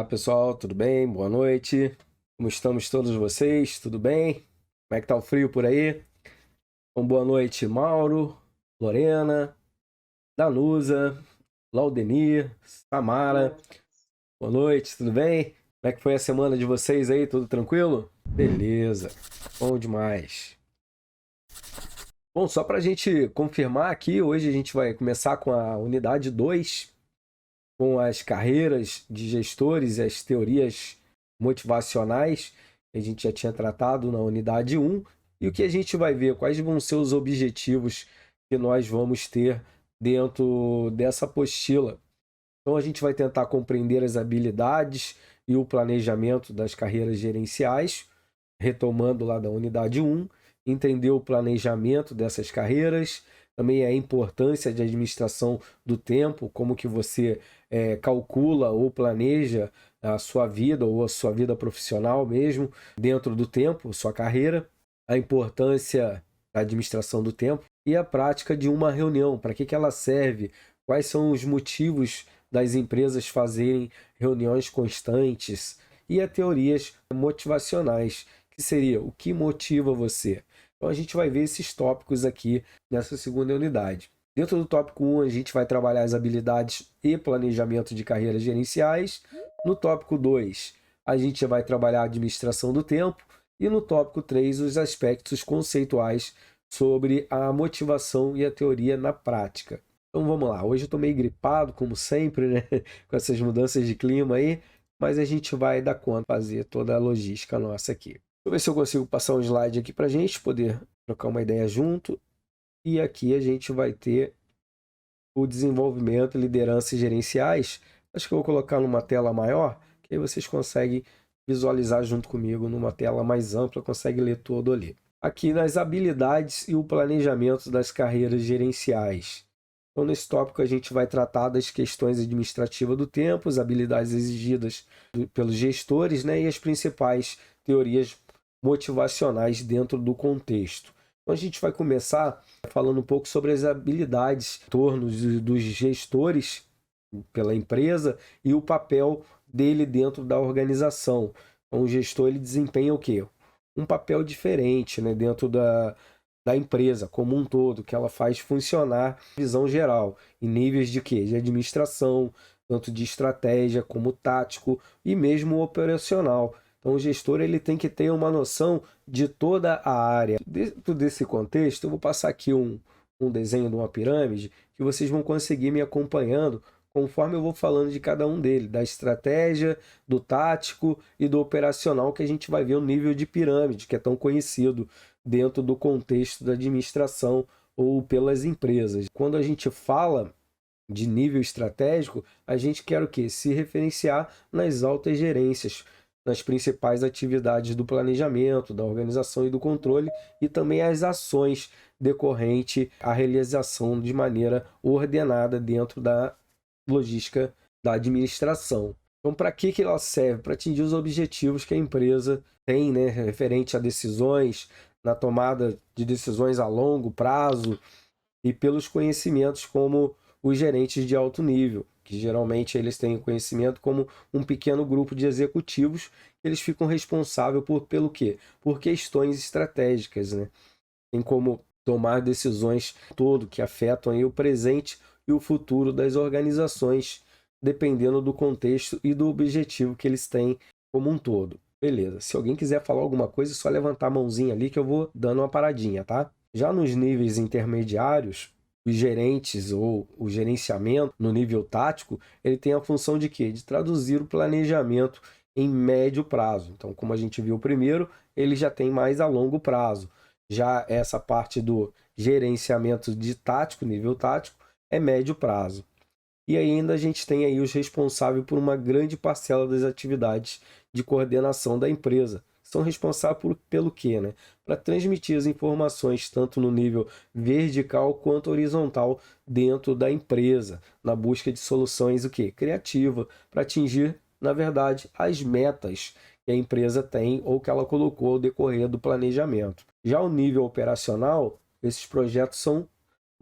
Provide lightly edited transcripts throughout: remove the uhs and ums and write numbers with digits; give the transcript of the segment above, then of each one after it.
Olá pessoal, tudo bem? Boa noite. Como estamos todos vocês? Tudo bem? Como é que tá o frio por aí? Então, boa noite, Mauro, Lorena, Danusa, Laudemir, Samara. Boa noite, tudo bem? Como é que foi a semana de vocês aí? Tudo tranquilo? Beleza, bom demais. Bom, só para a gente confirmar aqui, hoje a gente vai começar com a unidade 2, com as carreiras de gestores e as teorias motivacionais, que a gente já tinha tratado na unidade 1, e o que a gente vai ver, quais vão ser os objetivos que nós vamos ter dentro dessa apostila. Então a gente vai tentar compreender as habilidades e o planejamento das carreiras gerenciais, retomando lá da unidade 1, entender o planejamento dessas carreiras, também a importância de administração do tempo, como que você calcula ou planeja a sua vida ou a sua vida profissional mesmo dentro do tempo, sua carreira, a importância da administração do tempo e a prática de uma reunião, para que ela serve, quais são os motivos das empresas fazerem reuniões constantes e a teorias motivacionais, que seria o que motiva você. Então a gente vai ver esses tópicos aqui nessa segunda unidade. Dentro do tópico 1, a gente vai trabalhar as habilidades e planejamento de carreiras gerenciais. No tópico 2, a gente vai trabalhar a administração do tempo. E no tópico 3, os aspectos conceituais sobre a motivação e a teoria na prática. Então vamos lá, hoje eu estou meio gripado, como sempre, né? Com essas mudanças de clima aí, mas a gente vai dar conta de fazer toda a logística nossa aqui. Deixa eu ver se eu consigo passar um slide aqui para a gente poder trocar uma ideia junto. E aqui a gente vai ter o desenvolvimento, liderança e gerenciais. Acho que eu vou colocar numa tela maior, que aí vocês conseguem visualizar junto comigo numa tela mais ampla, consegue ler todo ali. Aqui nas habilidades e o planejamento das carreiras gerenciais. Então, nesse tópico, a gente vai tratar das questões administrativas do tempo, as habilidades exigidas pelos gestores, né, e as principais teorias motivacionais dentro do contexto. Então, a gente vai começar falando um pouco sobre as habilidades em torno dos gestores pela empresa e o papel dele dentro da organização. Então, o gestor ele desempenha o quê? Um papel diferente, né, dentro da empresa como um todo, que ela faz funcionar a visão geral, em níveis de quê? De administração, tanto de estratégia como tático e mesmo operacional. Então o gestor ele tem que ter uma noção de toda a área. Dentro desse contexto, eu vou passar aqui um desenho de uma pirâmide que vocês vão conseguir me acompanhando conforme eu vou falando de cada um deles, da estratégia, do tático e do operacional, que a gente vai ver o nível de pirâmide, que é tão conhecido dentro do contexto da administração ou pelas empresas. Quando a gente fala de nível estratégico, a gente quer o quê? Se referenciar nas altas gerências, nas principais atividades do planejamento, da organização e do controle, e também as ações decorrentes à realização de maneira ordenada dentro da logística da administração. Então, para que ela serve? Para atingir os objetivos que a empresa tem, né, referente a decisões, na tomada de decisões a longo prazo e pelos conhecimentos como os gerentes de alto nível, que geralmente eles têm conhecimento como um pequeno grupo de executivos, eles ficam responsáveis pelo quê? Por questões estratégicas, né? Tem como tomar decisões todo que afetam aí o presente e o futuro das organizações, dependendo do contexto e do objetivo que eles têm como um todo. Beleza, se alguém quiser falar alguma coisa, é só levantar a mãozinha ali que eu vou dando uma paradinha, tá? Já nos níveis intermediários, os gerentes ou o gerenciamento no nível tático, ele tem a função de quê? De traduzir o planejamento em médio prazo. Então, como a gente viu primeiro, ele já tem mais a longo prazo. Já essa parte do gerenciamento de tático, nível tático, é médio prazo. E ainda a gente tem aí os responsáveis por uma grande parcela das atividades de coordenação da empresa. São responsáveis pelo quê, né? Para transmitir as informações tanto no nível vertical quanto horizontal dentro da empresa, na busca de soluções o quê? Criativa, para atingir, na verdade, as metas que a empresa tem ou que ela colocou ao decorrer do planejamento. Já o nível operacional, esses projetos são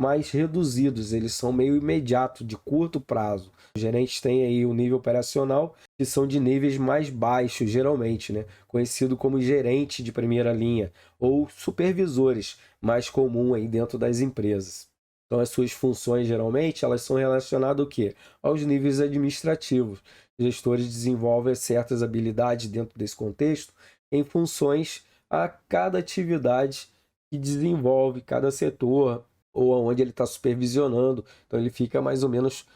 mais reduzidos, eles são meio imediato, de curto prazo. Os gerentes têm aí o nível operacional, que são de níveis mais baixos, geralmente, né? Conhecido como gerente de primeira linha, ou supervisores, mais comum aí dentro das empresas. Então, as suas funções, geralmente, elas são relacionadas ao quê? Aos níveis administrativos. Gestores desenvolvem certas habilidades dentro desse contexto em funções a cada atividade que desenvolve, cada setor, ou aonde ele está supervisionando. Então, ele fica mais ou menos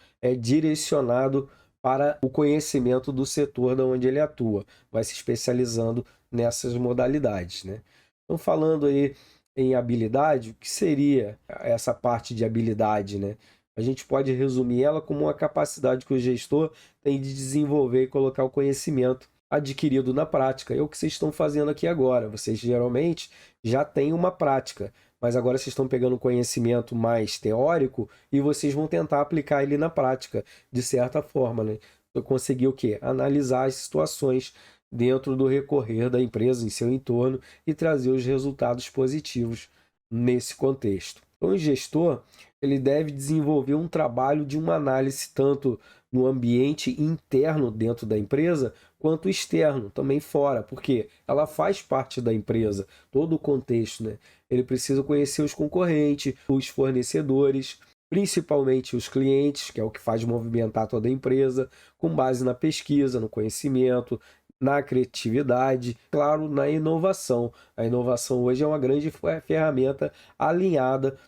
direcionado para o conhecimento do setor de onde ele atua, vai se especializando nessas modalidades, né? Então, falando aí em habilidade, o que seria essa parte de habilidade, né? A gente pode resumir ela como uma capacidade que o gestor tem de desenvolver e colocar o conhecimento adquirido na prática. É o que vocês estão fazendo aqui agora. Vocês geralmente já têm uma prática, mas agora vocês estão pegando um conhecimento mais teórico e vocês vão tentar aplicar ele na prática, de certa forma, né? Conseguir o quê? Analisar as situações dentro do recorrer da empresa, em seu entorno, e trazer os resultados positivos nesse contexto. Então, o gestor ele deve desenvolver um trabalho de uma análise tanto no ambiente interno dentro da empresa, quanto externo, também fora, porque ela faz parte da empresa, todo o contexto, né? Ele precisa conhecer os concorrentes, os fornecedores, principalmente os clientes, que é o que faz movimentar toda a empresa, com base na pesquisa, no conhecimento, na criatividade, claro, na inovação. A inovação hoje é uma grande ferramenta alinhada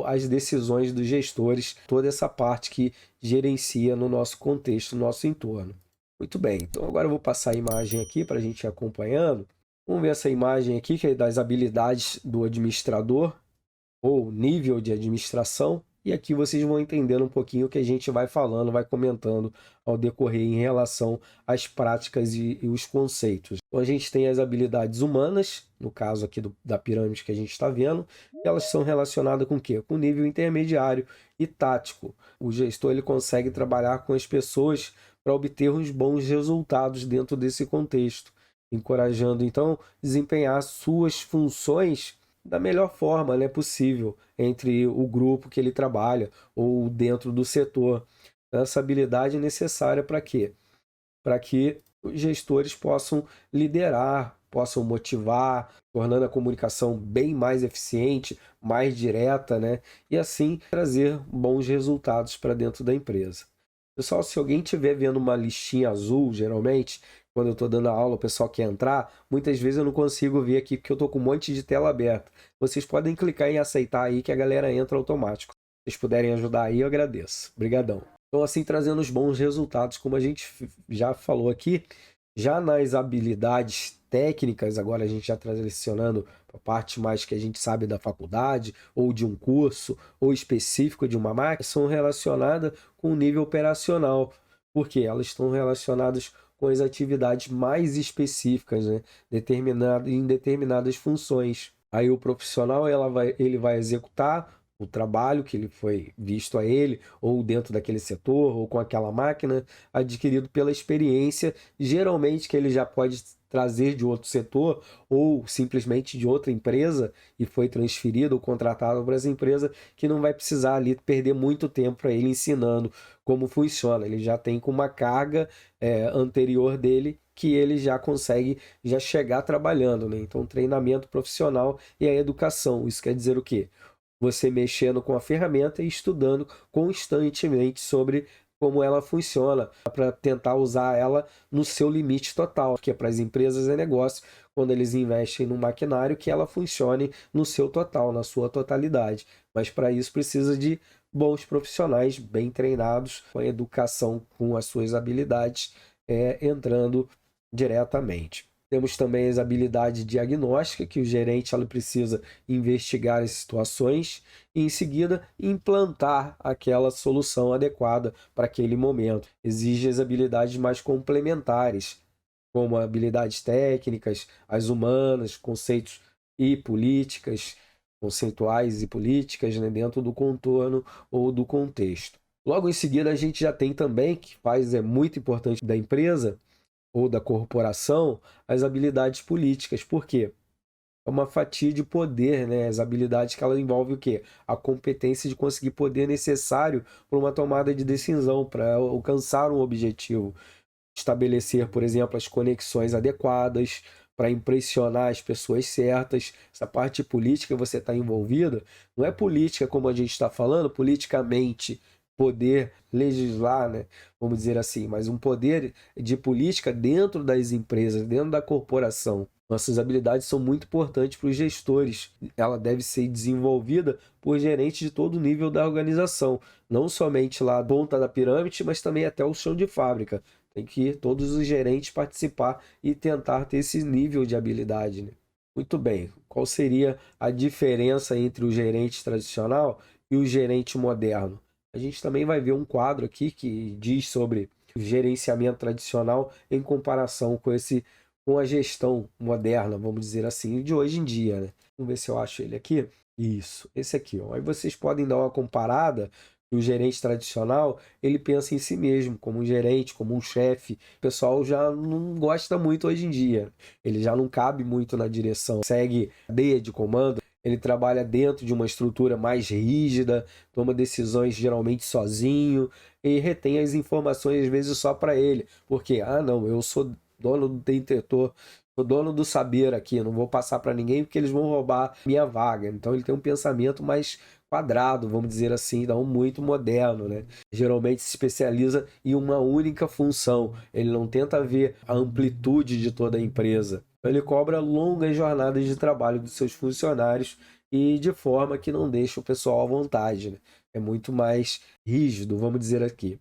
às decisões dos gestores, toda essa parte que gerencia no nosso contexto, no nosso entorno. Muito bem, então agora eu vou passar a imagem aqui para a gente ir acompanhando. Vamos ver essa imagem aqui, que é das habilidades do administrador, ou nível de administração, e aqui vocês vão entendendo um pouquinho o que a gente vai falando, vai comentando ao decorrer em relação às práticas e os conceitos. Então a gente tem as habilidades humanas, no caso aqui da pirâmide que a gente está vendo, e elas são relacionadas com o quê? Com nível intermediário e tático. O gestor ele consegue trabalhar com as pessoas para obter uns bons resultados dentro desse contexto, encorajando então desempenhar suas funções da melhor forma, né, possível entre o grupo que ele trabalha ou dentro do setor. Essa habilidade é necessária para quê? Para que os gestores possam liderar, possam motivar, tornando a comunicação bem mais eficiente, mais direta, né? E assim trazer bons resultados para dentro da empresa. Pessoal, se alguém estiver vendo uma listinha azul, geralmente, quando eu estou dando a aula, o pessoal quer entrar, muitas vezes eu não consigo ver aqui porque eu estou com um monte de tela aberta. Vocês podem clicar em aceitar aí que a galera entra automático. Se vocês puderem ajudar aí, eu agradeço. Obrigadão. Então, assim, trazendo os bons resultados, como a gente já falou aqui, já nas habilidades técnicas, agora a gente já transicionando para a parte mais que a gente sabe da faculdade, ou de um curso, ou específico de uma máquina, são relacionadas com o nível operacional, porque elas estão relacionadas com as atividades mais específicas, né? Em determinadas funções. Aí o profissional ele vai executar o trabalho que ele foi visto a ele, ou dentro daquele setor, ou com aquela máquina, adquirido pela experiência, geralmente que ele já pode trazer de outro setor, ou simplesmente de outra empresa, e foi transferido ou contratado para essa empresa, que não vai precisar ali perder muito tempo para ele ensinando como funciona. Ele já tem com uma carga anterior dele, que ele já consegue já chegar trabalhando, né? Então, treinamento profissional e a educação. Isso quer dizer o quê? Você mexendo com a ferramenta e estudando constantemente sobre como ela funciona, para tentar usar ela no seu limite total, porque para as empresas é negócio, quando eles investem no maquinário, que ela funcione no seu total, na sua totalidade. Mas para isso precisa de bons profissionais, bem treinados, com a educação, com as suas habilidades, entrando diretamente. Temos também as habilidades diagnósticas, que o gerente ela precisa investigar as situações e, em seguida, implantar aquela solução adequada para aquele momento. Exige as habilidades mais complementares, como habilidades técnicas, as humanas, conceitos e políticas, conceituais e políticas, né, dentro do contorno ou do contexto. Logo em seguida, a gente já tem também, que é muito importante da empresa, ou da corporação, as habilidades políticas. Por quê? é uma fatia de poder, né? As habilidades que ela envolve o quê? A competência de conseguir poder necessário para uma tomada de decisão, para alcançar um objetivo. Estabelecer, por exemplo, as conexões adequadas para impressionar as pessoas certas. Essa parte política você está envolvida, não é política como a gente está falando, politicamente, poder legislar, né? Vamos dizer assim, mas um poder de política dentro das empresas, dentro da corporação. Nossas habilidades são muito importantes para os gestores. Ela deve ser desenvolvida por gerentes de todo nível da organização, não somente lá a ponta da pirâmide, mas também até o chão de fábrica. Tem que todos os gerentes participar e tentar ter esse nível de habilidade, né? Muito bem. Qual seria a diferença entre o gerente tradicional e o gerente moderno? A gente também vai ver um quadro aqui que diz sobre o gerenciamento tradicional em comparação com a gestão moderna, vamos dizer assim, de hoje em dia, né? Vamos ver se eu acho ele aqui. Isso, esse aqui, ó. Aí vocês podem dar uma comparada. O gerente tradicional, ele pensa em si mesmo, como um gerente, como um chefe. O pessoal já não gosta muito hoje em dia. Ele já não cabe muito na direção. Segue a cadeia de comando. Ele trabalha dentro de uma estrutura mais rígida, toma decisões geralmente sozinho e retém as informações às vezes só para ele. Porque, não, eu sou dono do detentor, sou dono do saber aqui, não vou passar para ninguém porque eles vão roubar minha vaga. Então ele tem um pensamento mais quadrado, vamos dizer assim, não muito moderno, né? Geralmente se especializa em uma única função. Ele não tenta ver a amplitude de toda a empresa. Ele cobra longas jornadas de trabalho dos seus funcionários e de forma que não deixa o pessoal à vontade, né? É muito mais rígido, vamos dizer aqui.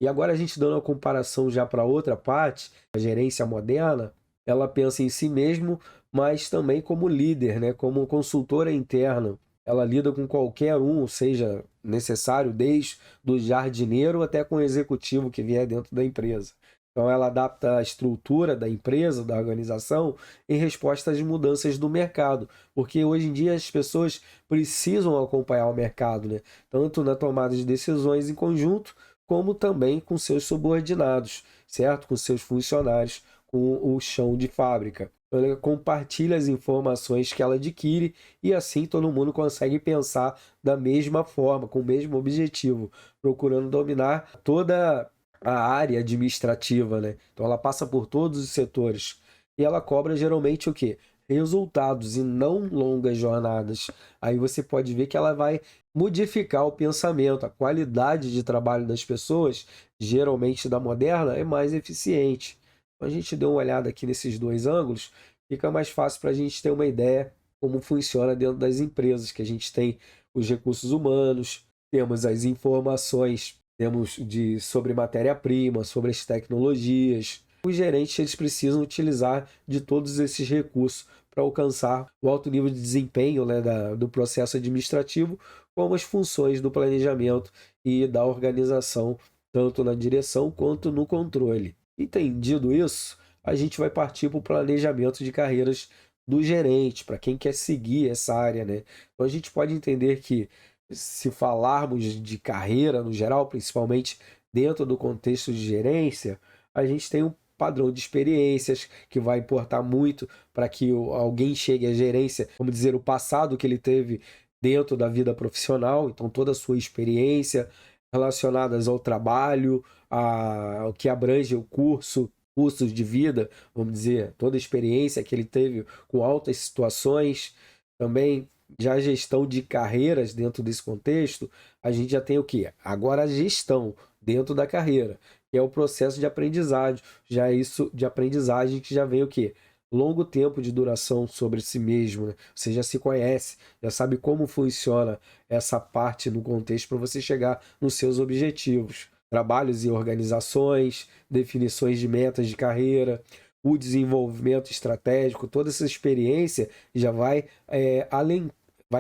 E agora a gente dando uma comparação já para outra parte, a gerência moderna, ela pensa em si mesmo, mas também como líder, né? Como consultora interna. Ela lida com qualquer um, seja necessário, desde do jardineiro até com o executivo que vier dentro da empresa. Então ela adapta a estrutura da empresa, da organização, em resposta às mudanças do mercado, porque hoje em dia as pessoas precisam acompanhar o mercado, né? Tanto na tomada de decisões em conjunto, como também com seus subordinados, certo? Com seus funcionários, com o chão de fábrica. Então, ela compartilha as informações que ela adquire e assim todo mundo consegue pensar da mesma forma, com o mesmo objetivo, procurando dominar toda a área administrativa, né? Então ela passa por todos os setores e ela cobra geralmente o quê? Resultados e não longas jornadas. Aí você pode ver que ela vai modificar o pensamento, a qualidade de trabalho das pessoas, geralmente da moderna, é mais eficiente. Então, a gente deu uma olhada aqui nesses dois ângulos, fica mais fácil para a gente ter uma ideia como funciona dentro das empresas, que a gente tem os recursos humanos, temos as informações, temos sobre matéria-prima, sobre as tecnologias. Os gerentes eles precisam utilizar de todos esses recursos para alcançar o alto nível de desempenho, né, do processo administrativo, como as funções do planejamento e da organização, tanto na direção quanto no controle. Entendido isso, a gente vai partir para o planejamento de carreiras do gerente, para quem quer seguir essa área, né? Então a gente pode entender que, se falarmos de carreira no geral, principalmente dentro do contexto de gerência, a gente tem um padrão de experiências que vai importar muito para que alguém chegue à gerência, vamos dizer, o passado que ele teve dentro da vida profissional, então toda a sua experiência relacionadas ao trabalho, ao que abrange o cursos de vida, vamos dizer, toda a experiência que ele teve com altas situações, também já a gestão de carreiras dentro desse contexto, a gente já tem o quê? Agora a gestão dentro da carreira, que é o processo de aprendizagem, já isso de aprendizagem que já vem o quê? Longo tempo de duração sobre si mesmo, né? Você já se conhece, já sabe como funciona essa parte no contexto para você chegar nos seus objetivos. Trabalhos e organizações, definições de metas de carreira, o desenvolvimento estratégico, toda essa experiência já vai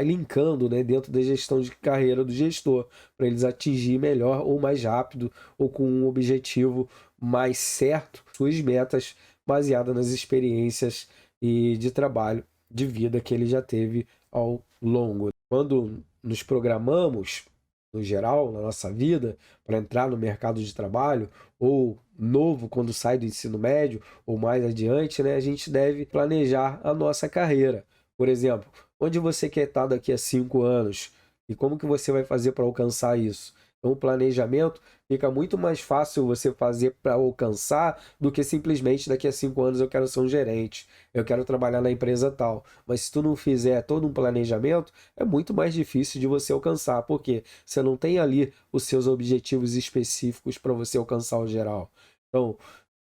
linkando, né, dentro da gestão de carreira do gestor, para eles atingir melhor ou mais rápido ou com um objetivo mais certo suas metas baseadas nas experiências e de trabalho de vida que ele já teve ao longo. Quando nos programamos, no geral, na nossa vida, para entrar no mercado de trabalho, ou novo quando sai do ensino médio, ou mais adiante, né, a gente deve planejar a nossa carreira. Por exemplo, onde você quer estar daqui a 5 anos e como que você vai fazer para alcançar isso? Então, o planejamento fica muito mais fácil você fazer para alcançar do que simplesmente daqui a 5 anos eu quero ser um gerente, eu quero trabalhar na empresa tal. Mas se tu não fizer todo um planejamento, é muito mais difícil de você alcançar, porque você não tem ali os seus objetivos específicos para você alcançar o geral. Então,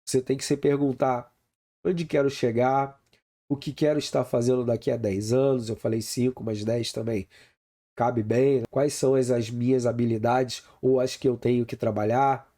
você tem que se perguntar onde quero chegar, o que quero estar fazendo daqui a 10 anos, eu falei 5, mas 10 também cabe bem, né? Quais são as minhas habilidades ou as que eu tenho que trabalhar,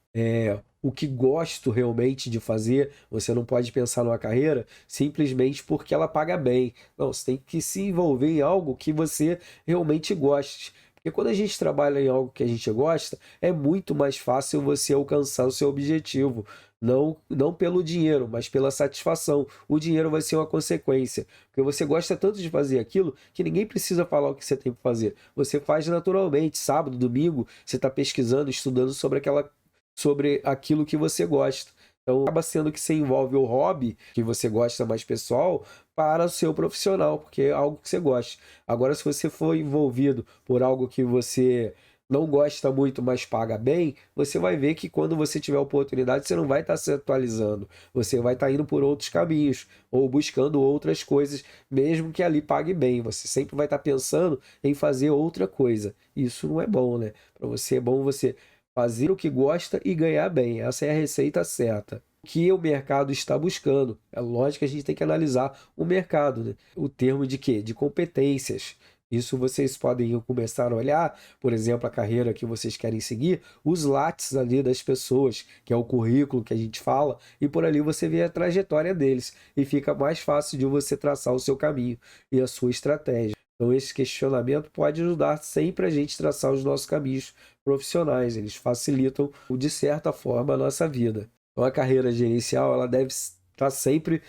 o que gosto realmente de fazer. Você não pode pensar numa carreira simplesmente porque ela paga bem. Não, você tem que se envolver em algo que você realmente goste. Porque quando a gente trabalha em algo que a gente gosta, é muito mais fácil você alcançar o seu objetivo. Não pelo dinheiro, mas pela satisfação. O dinheiro vai ser uma consequência. Porque você gosta tanto de fazer aquilo que ninguém precisa falar o que você tem que fazer. Você faz naturalmente. Sábado, domingo, você está pesquisando, estudando sobre aquilo que você gosta. Então, acaba sendo que você envolve o hobby, que você gosta mais pessoal, para o seu profissional, porque é algo que você gosta. Agora, se você for envolvido por algo que você não gosta muito, mas paga bem, você vai ver que quando você tiver oportunidade, você não vai estar se atualizando. Você vai estar indo por outros caminhos, ou buscando outras coisas, mesmo que ali pague bem. Você sempre vai estar pensando em fazer outra coisa. Isso não é bom, né? Para você é bom você fazer o que gosta e ganhar bem. Essa é a receita certa. O que o mercado está buscando? É lógico que a gente tem que analisar o mercado, né? O termo de quê? De competências. Isso vocês podem começar a olhar, por exemplo, a carreira que vocês querem seguir, os lattes ali das pessoas, que é o currículo que a gente fala, e por ali você vê a trajetória deles, e fica mais fácil de você traçar o seu caminho e a sua estratégia. Então, esse questionamento pode ajudar sempre a gente a traçar os nossos caminhos profissionais. Eles facilitam, de certa forma, a nossa vida. Então, a carreira gerencial ela deve estar sempre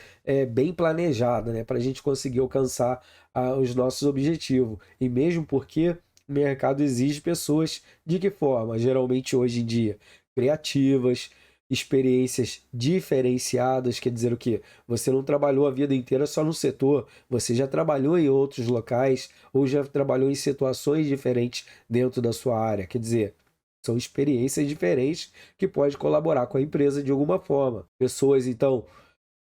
bem planejada, né, para a gente conseguir alcançar os nossos objetivos. E mesmo porque o mercado exige pessoas de que forma? Geralmente, hoje em dia, criativas, experiências diferenciadas, quer dizer o quê? Você não trabalhou a vida inteira só no setor, você já trabalhou em outros locais ou já trabalhou em situações diferentes dentro da sua área. Quer dizer, são experiências diferentes que pode colaborar com a empresa de alguma forma. Pessoas, então,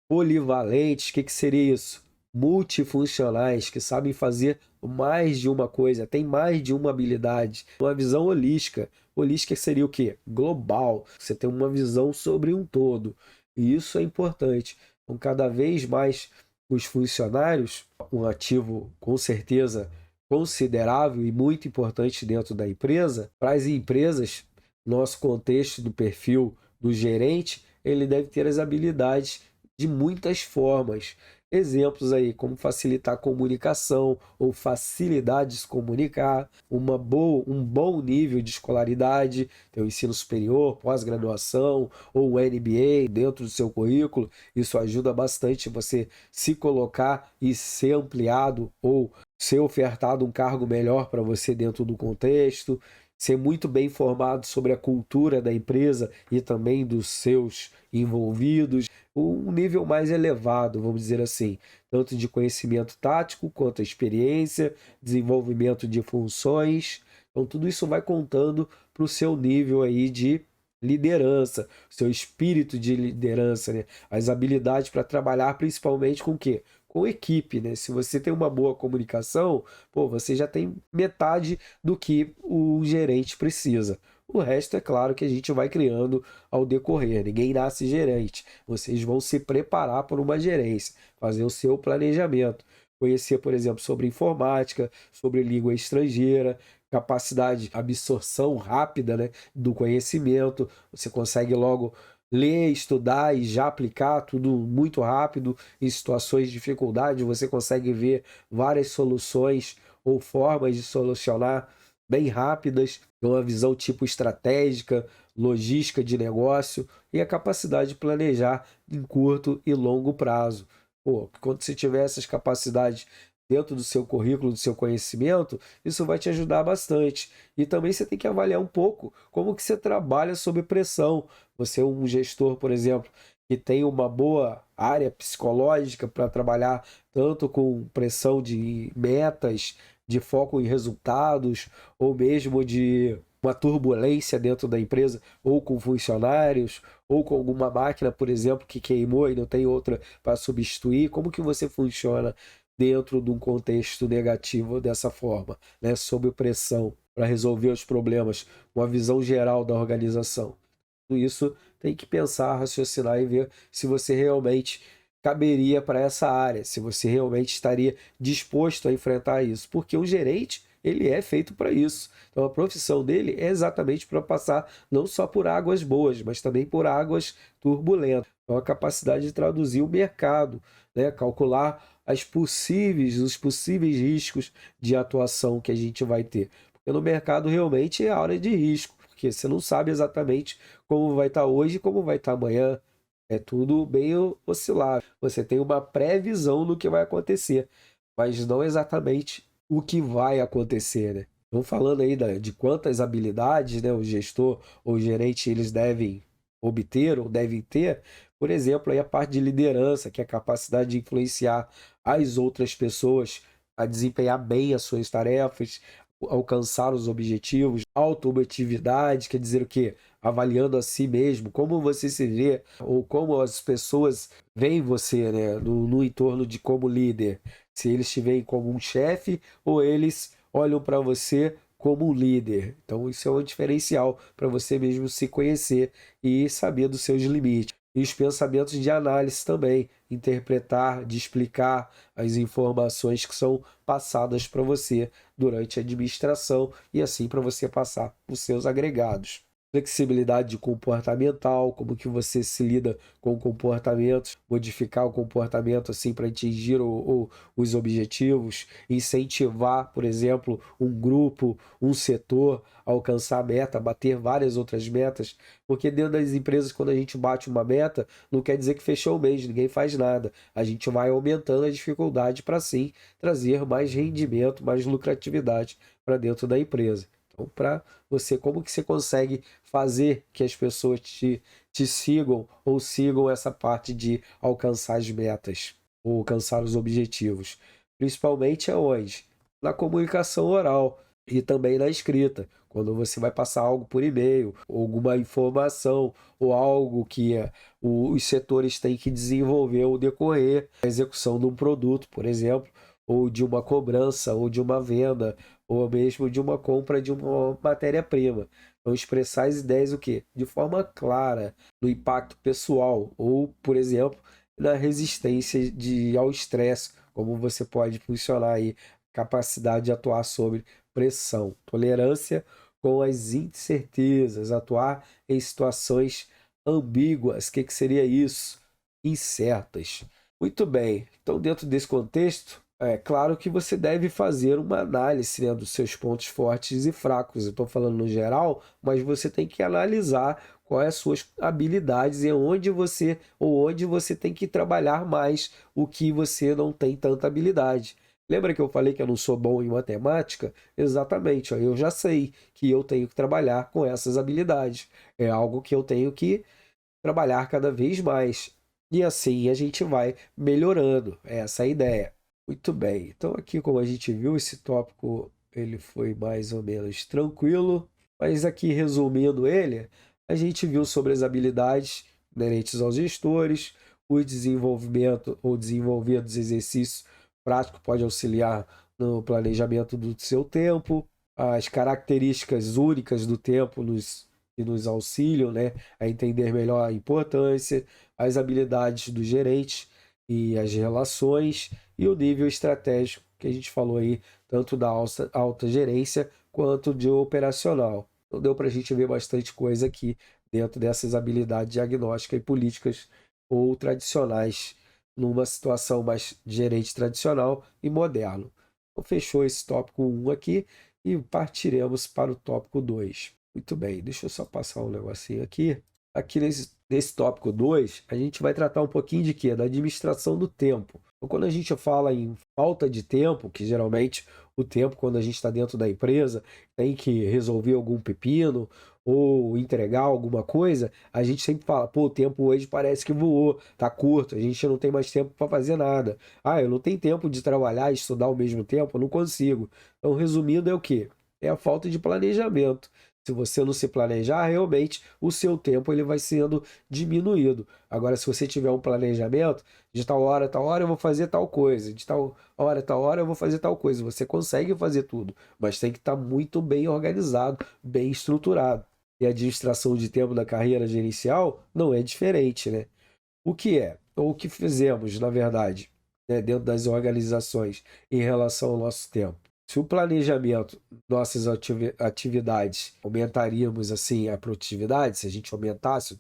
polivalentes, o que seria isso? Multifuncionais, que sabem fazer mais de uma coisa, tem mais de uma habilidade. Uma visão holística. Holística seria o quê? Global. Você tem uma visão sobre um todo. E isso é importante. Então, cada vez mais os funcionários, um ativo com certeza considerável e muito importante dentro da empresa, para as empresas, nosso contexto do perfil do gerente, ele deve ter as habilidades de muitas formas. Exemplos aí, como facilitar a comunicação ou facilidade de se comunicar, um bom nível de escolaridade, ter o ensino superior, pós-graduação ou um MBA dentro do seu currículo. Isso ajuda bastante você se colocar e ser ampliado ou ser ofertado um cargo melhor para você dentro do contexto. Ser muito bem informado sobre a cultura da empresa e também dos seus envolvidos, um nível mais elevado, vamos dizer assim, tanto de conhecimento tático quanto a experiência, desenvolvimento de funções. Então, tudo isso vai contando para o seu nível aí de liderança, seu espírito de liderança, né? As habilidades para trabalhar principalmente com o quê? Com equipe, né? Se você tem uma boa comunicação, pô, você já tem metade do que o gerente precisa. O resto é claro que a gente vai criando ao decorrer. Ninguém nasce gerente. Vocês vão se preparar para uma gerência, fazer o seu planejamento, conhecer, por exemplo, sobre informática, sobre língua estrangeira, capacidade de absorção rápida, né, do conhecimento. Você consegue logo ler, estudar e já aplicar tudo muito rápido em situações de dificuldade. Você consegue ver várias soluções ou formas de solucionar bem rápidas, uma visão tipo estratégica, logística de negócio e a capacidade de planejar em curto e longo prazo. Pô, quando você tiver essas capacidades dentro do seu currículo, do seu conhecimento, isso vai te ajudar bastante. E também você tem que avaliar um pouco como que você trabalha sob pressão. Você é um gestor, por exemplo, que tem uma boa área psicológica para trabalhar tanto com pressão de metas, de foco em resultados, ou mesmo de uma turbulência dentro da empresa, ou com funcionários, ou com alguma máquina, por exemplo, que queimou e não tem outra para substituir? Como que você funciona dentro de um contexto negativo dessa forma, né? Sob pressão, para resolver os problemas, uma visão geral da organização? Tudo isso tem que pensar, raciocinar e ver se você realmente caberia para essa área, se você realmente estaria disposto a enfrentar isso, porque o gerente, ele é feito para isso. Então a profissão dele é exatamente para passar não só por águas boas, mas também por águas turbulentas. Então a capacidade de traduzir o mercado, né? Calcular os possíveis riscos de atuação que a gente vai ter. Porque no mercado realmente é área de risco, porque você não sabe exatamente como vai estar hoje e como vai estar amanhã. É tudo bem oscilável. Você tem uma previsão do que vai acontecer, mas não exatamente o que vai acontecer, né? Então, falando aí de quantas habilidades, né, o gestor ou o gerente eles devem obter ou devem ter, por exemplo, aí a parte de liderança, que é a capacidade de influenciar as outras pessoas a desempenhar bem as suas tarefas, alcançar os objetivos, auto-objetividade, quer dizer o quê? Avaliando a si mesmo, como você se vê, ou como as pessoas veem você, né, no entorno de como líder. Se eles te veem como um chefe ou eles olham para você como um líder. Então, isso é um diferencial para você mesmo se conhecer e saber dos seus limites. E os pensamentos de análise também, interpretar, de explicar as informações que são passadas para você durante a administração e assim para você passar os seus agregados. Flexibilidade comportamental, como que você se lida com comportamentos, modificar o comportamento assim para atingir os objetivos, incentivar, por exemplo, um grupo, um setor a alcançar a meta, bater várias outras metas, porque dentro das empresas, quando a gente bate uma meta, não quer dizer que fechou o mês, ninguém faz nada. A gente vai aumentando a dificuldade para sim trazer mais rendimento, mais lucratividade para dentro da empresa. Então, para você, como que você consegue fazer que as pessoas te sigam ou sigam essa parte de alcançar as metas ou alcançar os objetivos? Principalmente aonde? Na comunicação oral e também na escrita. Quando você vai passar algo por e-mail, ou alguma informação, ou algo que os setores têm que desenvolver ou decorrer, a execução de um produto, por exemplo, ou de uma cobrança, ou de uma venda, ou mesmo de uma compra de uma matéria-prima. Então, expressar as ideias o quê? De forma clara, no impacto pessoal, ou, por exemplo, na resistência ao estresse, como você pode funcionar aí, capacidade de atuar sobre pressão, tolerância com as incertezas, atuar em situações ambíguas. O que seria isso? Incertas. Muito bem. Então, dentro desse contexto, é claro que você deve fazer uma análise, né, dos seus pontos fortes e fracos. Eu estou falando no geral, mas você tem que analisar quais as suas habilidades e onde você tem que trabalhar mais o que você não tem tanta habilidade. Lembra que eu falei que eu não sou bom em matemática? Exatamente, ó, eu já sei que eu tenho que trabalhar com essas habilidades. É algo que eu tenho que trabalhar cada vez mais. E assim a gente vai melhorando. Essa é a ideia. Muito bem. Então aqui, como a gente viu, esse tópico ele foi mais ou menos tranquilo, mas aqui resumindo ele, a gente viu sobre as habilidades inerentes aos gestores, o desenvolvimento ou desenvolver dos exercícios práticos pode auxiliar no planejamento do seu tempo, as características únicas do tempo que nos auxiliam, né, a entender melhor a importância, as habilidades do gerente e as relações e o nível estratégico que a gente falou aí, tanto da alta gerência quanto de operacional. Então deu para a gente ver bastante coisa aqui dentro dessas habilidades diagnósticas e políticas ou tradicionais numa situação mais de gerente tradicional e moderno. Então fechou esse tópico 1 aqui e partiremos para o tópico 2. Muito bem, deixa eu só passar um negocinho aqui. Aqui nesse tópico 2, a gente vai tratar um pouquinho de quê? Da administração do tempo. Então, quando a gente fala em falta de tempo, que geralmente o tempo, quando a gente está dentro da empresa, tem que resolver algum pepino ou entregar alguma coisa, a gente sempre fala, pô, o tempo hoje parece que voou, tá curto, a gente não tem mais tempo para fazer nada. Ah, eu não tenho tempo de trabalhar e estudar ao mesmo tempo, eu não consigo. Então, resumindo, é o quê? É a falta de planejamento. Se você não se planejar, realmente o seu tempo ele vai sendo diminuído. Agora, se você tiver um planejamento, de tal hora eu vou fazer tal coisa, de tal hora eu vou fazer tal coisa. Você consegue fazer tudo, mas tem que estar muito bem organizado, bem estruturado. E a administração de tempo da carreira gerencial não é diferente, né? O que é? Ou o que fizemos, na verdade, né, dentro das organizações em relação ao nosso tempo? Se o planejamento, nossas atividades, aumentaríamos assim a produtividade, se a gente aumentasse o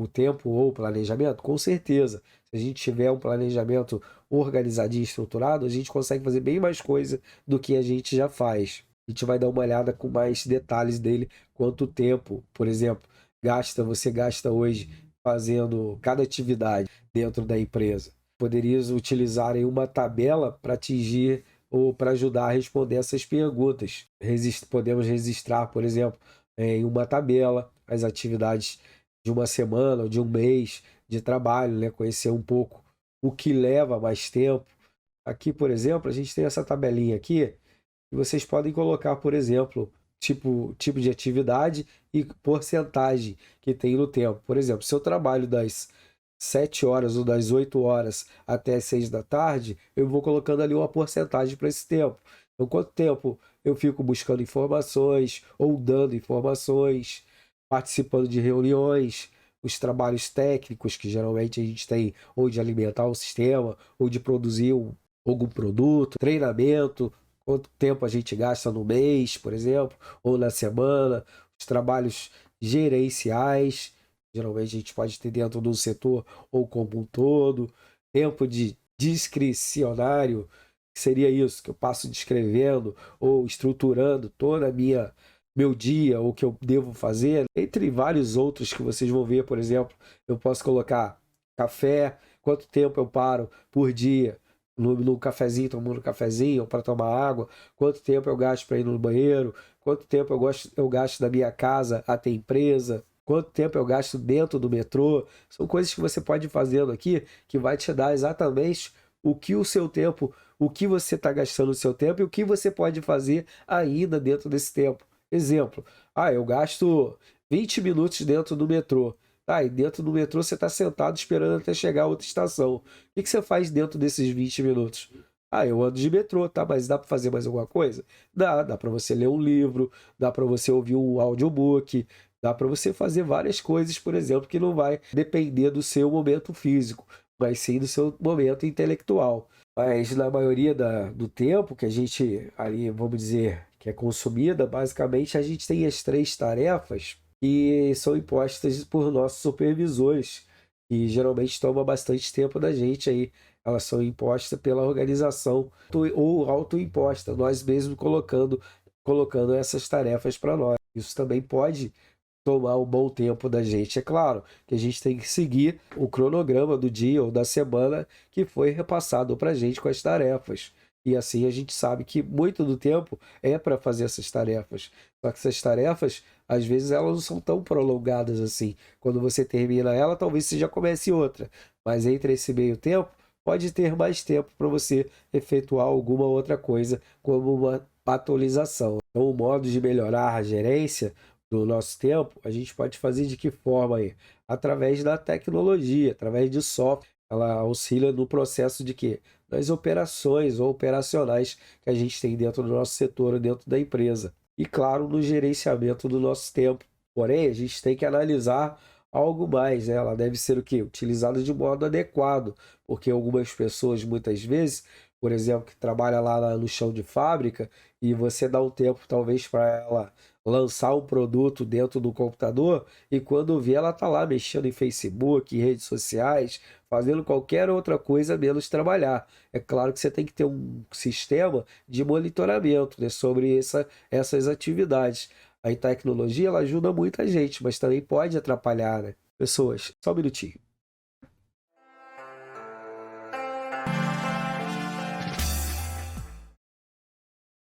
tempo ou o planejamento, com certeza. Se a gente tiver um planejamento organizadinho, estruturado, a gente consegue fazer bem mais coisa do que a gente já faz. A gente vai dar uma olhada com mais detalhes dele, quanto tempo, por exemplo, você gasta hoje fazendo cada atividade dentro da empresa. Poderias utilizar em uma tabela para atingir ou para ajudar a responder essas perguntas. Podemos registrar, por exemplo, em uma tabela as atividades de uma semana ou de um mês de trabalho, né? Conhecer um pouco o que leva mais tempo. Aqui, por exemplo, a gente tem essa tabelinha aqui e vocês podem colocar, por exemplo, tipo de atividade e porcentagem que tem no tempo. Por exemplo, se eu trabalho das 7 horas ou das 8 horas até as 6 da tarde, eu vou colocando ali uma porcentagem para esse tempo. Então, quanto tempo eu fico buscando informações ou dando informações, participando de reuniões, os trabalhos técnicos que geralmente a gente tem, ou de alimentar o sistema, ou de produzir algum produto, treinamento, quanto tempo a gente gasta no mês, por exemplo, ou na semana, os trabalhos gerenciais, geralmente a gente pode ter dentro do setor ou como um todo, tempo de discricionário, que seria isso, que eu passo descrevendo ou estruturando toda a meu dia, ou que eu devo fazer, entre vários outros que vocês vão ver, por exemplo, eu posso colocar café, quanto tempo eu paro por dia no cafezinho, tomando um cafezinho, ou para tomar água, quanto tempo eu gasto para ir no banheiro, quanto tempo eu gasto da minha casa até a empresa, quanto tempo eu gasto dentro do metrô. São coisas que você pode ir fazendo aqui que vai te dar exatamente o que você está gastando o seu tempo e o que você pode fazer ainda dentro desse tempo. Exemplo, eu gasto 20 minutos dentro do metrô. Tá, e dentro do metrô você está sentado esperando até chegar a outra estação. O que você faz dentro desses 20 minutos? Eu ando de metrô, tá? Mas dá para fazer mais alguma coisa? Dá para você ler um livro, dá para você ouvir um audiobook, dá para você fazer várias coisas, por exemplo, que não vai depender do seu momento físico, mas sim do seu momento intelectual. Mas na maioria do tempo que a gente ali, vamos dizer, que é consumida, basicamente a gente tem as três tarefas que são impostas por nossos supervisores, e geralmente toma bastante tempo da gente aí. Elas são impostas pela organização ou autoimposta, nós mesmos colocando essas tarefas para nós. Isso também pode tomar um bom tempo da gente. É claro que a gente tem que seguir o cronograma do dia ou da semana que foi repassado para a gente com as tarefas. E assim a gente sabe que muito do tempo é para fazer essas tarefas. Só que essas tarefas, às vezes, elas não são tão prolongadas assim. Quando você termina ela, talvez você já comece outra. Mas entre esse meio tempo, pode ter mais tempo para você efetuar alguma outra coisa, como uma atualização. Então, o modo de melhorar a gerência do nosso tempo, a gente pode fazer de que forma aí? Através da tecnologia, através de software. Ela auxilia no processo de quê? Das operações ou operacionais que a gente tem dentro do nosso setor, dentro da empresa. E, claro, no gerenciamento do nosso tempo. Porém, a gente tem que analisar algo mais, né? Ela deve ser o quê? Utilizada de modo adequado, porque algumas pessoas, muitas vezes, por exemplo, que trabalha lá no chão de fábrica, e você dá um tempo, talvez, para ela lançar um produto dentro do computador, e quando vê, ela está lá mexendo em Facebook, em redes sociais, fazendo qualquer outra coisa menos trabalhar. É claro que você tem que ter um sistema de monitoramento, né, sobre essas atividades. A tecnologia ela ajuda muita gente, mas também pode atrapalhar, né? Pessoas, só um minutinho.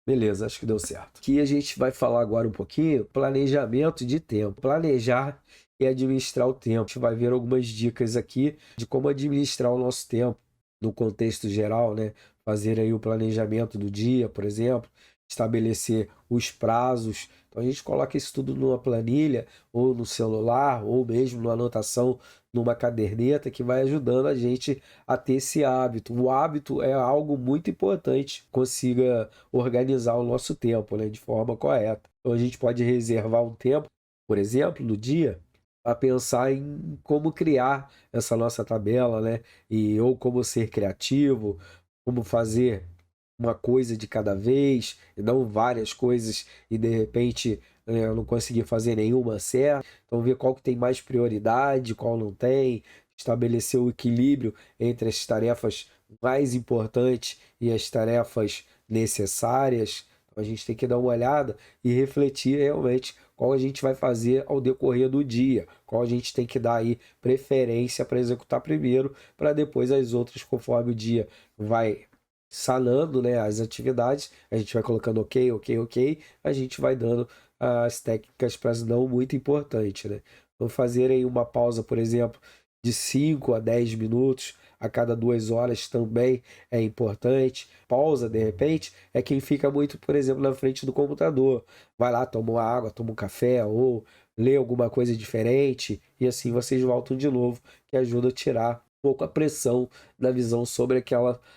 Beleza, acho que deu certo. Aqui a gente vai falar agora um pouquinho planejamento de tempo. Planejar e administrar o tempo. A gente vai ver algumas dicas aqui de como administrar o nosso tempo no contexto geral, né? Fazer aí o planejamento do dia, por exemplo, estabelecer os prazos. Então a gente coloca isso tudo numa planilha, ou no celular, ou mesmo numa anotação numa caderneta que vai ajudando a gente a ter esse hábito. O hábito é algo muito importante, consiga organizar o nosso tempo, né, de forma correta. Então a gente pode reservar um tempo, por exemplo, no dia, a pensar em como criar essa nossa tabela, né? Ou como ser criativo, como fazer uma coisa de cada vez, e não várias coisas e de repente eu não conseguir fazer nenhuma certa. Então ver qual que tem mais prioridade, qual não tem, estabelecer o equilíbrio entre as tarefas mais importantes e as tarefas necessárias. Então a gente tem que dar uma olhada e refletir realmente qual a gente vai fazer ao decorrer do dia, qual a gente tem que dar aí preferência para executar primeiro, para depois as outras, conforme o dia vai sanando, né, as atividades, a gente vai colocando ok, ok, ok, a gente vai dando as técnicas para as não muito importantes, né? Então fazer aí uma pausa, por exemplo, de 5 a 10 minutos a cada 2 horas também é importante. Pausa, de repente, é quem fica muito, por exemplo, na frente do computador. Vai lá, toma uma água, toma um café ou lê alguma coisa diferente e assim vocês voltam de novo, que ajuda a tirar um pouco a pressão da visão sobre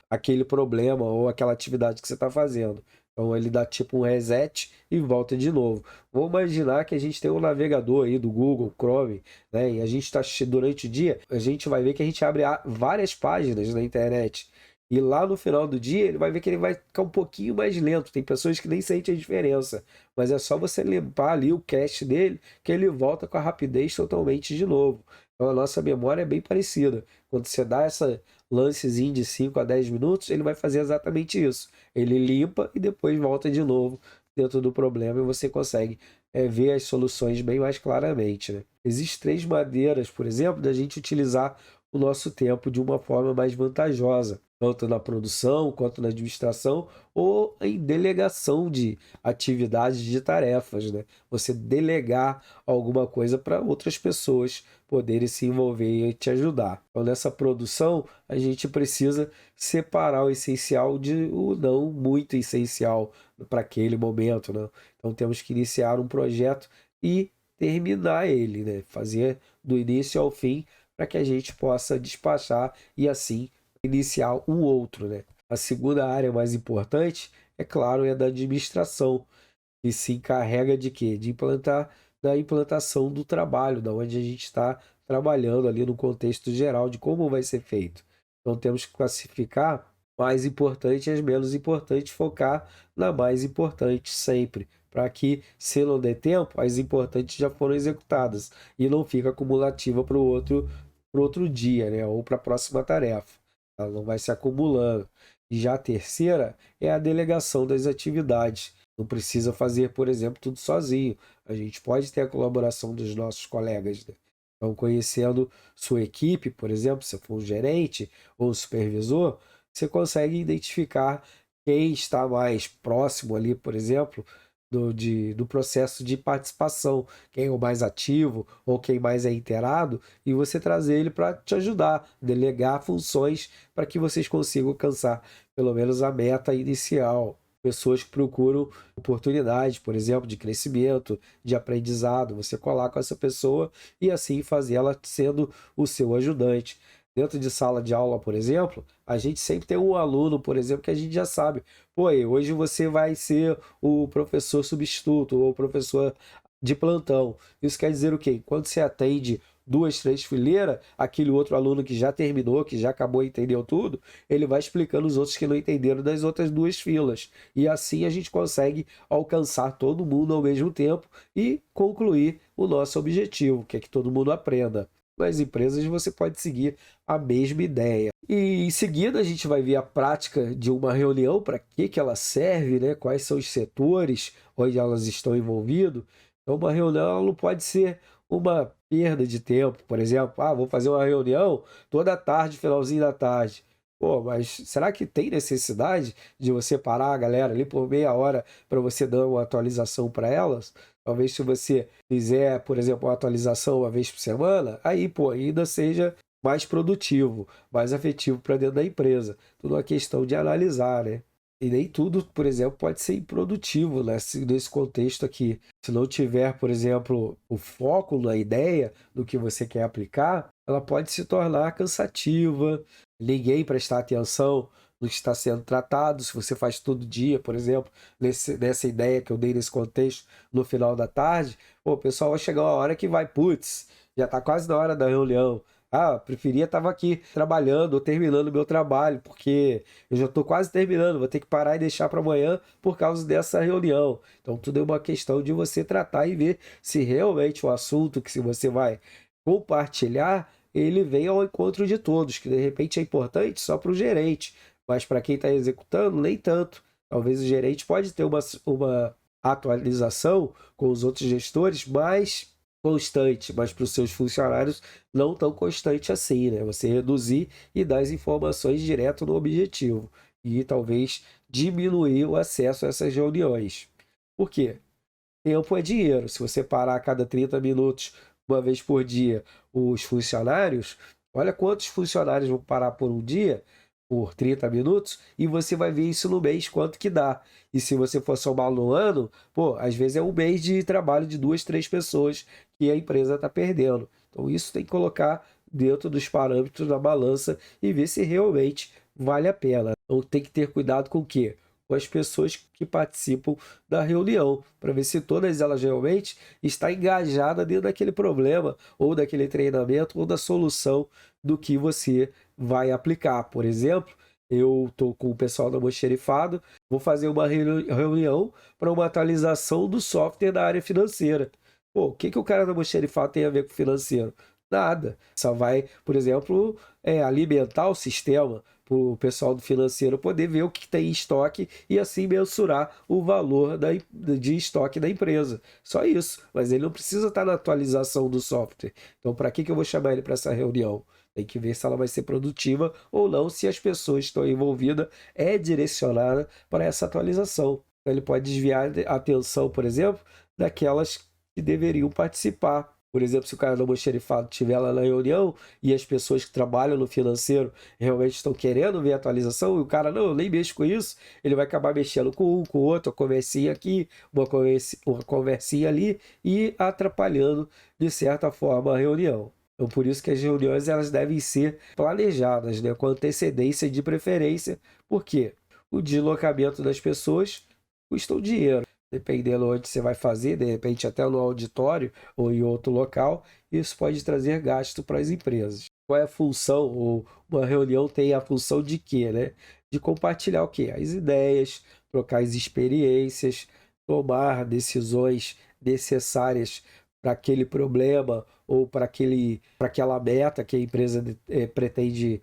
aquele problema ou aquela atividade que você está fazendo. Então ele dá tipo um reset e volta de novo. Vamos imaginar que a gente tem um navegador aí do Google, Chrome, né? E a gente está durante o dia, a gente vai ver que a gente abre várias páginas na internet. E lá no final do dia, ele vai ver que ele vai ficar um pouquinho mais lento. Tem pessoas que nem sentem a diferença. Mas é só você limpar ali o cache dele, que ele volta com a rapidez totalmente de novo. Então a nossa memória é bem parecida. Quando você dá essa lancezinho de 5 a 10 minutos, ele vai fazer exatamente isso. Ele limpa e depois volta de novo dentro do problema e você consegue ver as soluções bem mais claramente, né? Existem 3 maneiras, por exemplo, da gente utilizar o nosso tempo de uma forma mais vantajosa, tanto na produção quanto na administração ou em delegação de atividades, de tarefas, né? Você delegar alguma coisa para outras pessoas poderem se envolver e te ajudar. Então, nessa produção, a gente precisa separar o essencial de o não muito essencial para aquele momento, né? Então, temos que iniciar um projeto e terminar ele, né? Fazer do início ao fim para que a gente possa despachar e assim iniciar um outro, né? A segunda área mais importante, é claro, é da administração, que se encarrega de quê? Da implantação do trabalho, da onde a gente está trabalhando ali no contexto geral de como vai ser feito. Então temos que classificar mais importante e as menos importantes, focar na mais importante sempre, para que, se não der tempo, as importantes já foram executadas e não fica acumulativa para o outro dia, né? Ou para a próxima tarefa. Ela não vai se acumulando. E já a terceira é a delegação das atividades. Não precisa fazer, por exemplo, tudo sozinho. A gente pode ter a colaboração dos nossos colegas, né? Então, conhecendo sua equipe, por exemplo, se for um gerente ou um supervisor, você consegue identificar quem está mais próximo ali, por exemplo, do processo de participação, quem é o mais ativo ou quem mais é inteirado, e você trazer ele para te ajudar, delegar funções para que vocês consigam alcançar pelo menos a meta inicial. Pessoas que procuram oportunidades, por exemplo, de crescimento, de aprendizado, você coloca essa pessoa e assim fazer ela sendo o seu ajudante. Dentro de sala de aula, por exemplo, a gente sempre tem um aluno, por exemplo, que a gente já sabe. Pô, hoje você vai ser o professor substituto ou o professor de plantão. Isso quer dizer o quê? Quando você atende 2, 3 fileiras, aquele outro aluno que já terminou, que já acabou, entendeu tudo, ele vai explicando os outros que não entenderam das outras 2 filas. E assim a gente consegue alcançar todo mundo ao mesmo tempo e concluir o nosso objetivo, que é que todo mundo aprenda. Nas empresas você pode seguir a mesma ideia. E em seguida a gente vai ver a prática de uma reunião, para que ela serve, né? Quais são os setores onde elas estão envolvidas. Então uma reunião ela não pode ser uma perda de tempo, por exemplo, vou fazer uma reunião toda tarde, finalzinho da tarde. Pô, mas será que tem necessidade de você parar a galera ali por meia hora para você dar uma atualização para elas? Talvez se você fizer, por exemplo, uma atualização uma vez por semana, aí, pô, ainda seja mais produtivo, mais afetivo para dentro da empresa. Tudo uma questão de analisar, né? E nem tudo, por exemplo, pode ser improdutivo nesse contexto aqui. Se não tiver, por exemplo, o foco na ideia do que você quer aplicar, ela pode se tornar cansativa, ninguém prestar atenção no que está sendo tratado. Se você faz todo dia, por exemplo, nessa ideia que eu dei nesse contexto, no final da tarde, pô, o pessoal vai chegar uma hora que vai, putz, já está quase na hora da reunião. Ah, preferia estar aqui trabalhando ou terminando o meu trabalho, porque eu já estou quase terminando, vou ter que parar e deixar para amanhã por causa dessa reunião. Então, tudo é uma questão de você tratar e ver se realmente o assunto que se você vai compartilhar, ele vem ao encontro de todos, que de repente é importante só para o gerente, mas para quem está executando, nem tanto. Talvez o gerente pode ter uma atualização com os outros gestores mais constante, mas para os seus funcionários não tão constante assim, né? Você reduzir e dar as informações direto no objetivo e talvez diminuir o acesso a essas reuniões. Por quê? Tempo é dinheiro. Se você parar a cada 30 minutos, uma vez por dia, os funcionários, olha quantos funcionários vão parar por um dia, por 30 minutos, e você vai ver isso no mês, quanto que dá. E se você for somar no ano, pô, às vezes é um mês de trabalho de 2, 3 pessoas que a empresa está perdendo. Então isso tem que colocar dentro dos parâmetros da balança e ver se realmente vale a pena. Então tem que ter cuidado com o quê? Com as pessoas que participam da reunião, para ver se todas elas realmente estão engajadas dentro daquele problema, ou daquele treinamento, ou da solução do que você vai aplicar. Por exemplo, eu estou com o pessoal da Almoxarifado, vou fazer uma reunião para uma atualização do software da área financeira. Pô, o que, que o cara da Almoxarifado tem a ver com financeiro? Nada. Só vai, por exemplo, alimentar o sistema para o pessoal do financeiro poder ver o que tem em estoque e assim mensurar o valor de estoque da empresa. Só isso. Mas ele não precisa estar na atualização do software. Então, para que eu vou chamar ele para essa reunião? Tem que ver se ela vai ser produtiva ou não, se as pessoas que estão envolvidas direcionada para essa atualização. Então, ele pode desviar a atenção, por exemplo, daquelas que deveriam participar. Por exemplo, se o cara do almoxarifado estiver lá na reunião e as pessoas que trabalham no financeiro realmente estão querendo ver a atualização e o cara, não, eu nem mexo com isso, ele vai acabar mexendo com um, com o outro, uma conversinha aqui, uma conversinha ali e atrapalhando, de certa forma, a reunião. Então, por isso que as reuniões elas devem ser planejadas, né, com antecedência de preferência, porque o deslocamento das pessoas custa um dinheiro. Dependendo onde você vai fazer, de repente até no auditório ou em outro local, isso pode trazer gasto para as empresas. Qual é a função? Ou uma reunião tem a função de quê, né? De compartilhar o quê? As ideias, trocar as experiências, tomar decisões necessárias para aquele problema ou para aquela meta que a empresa pretende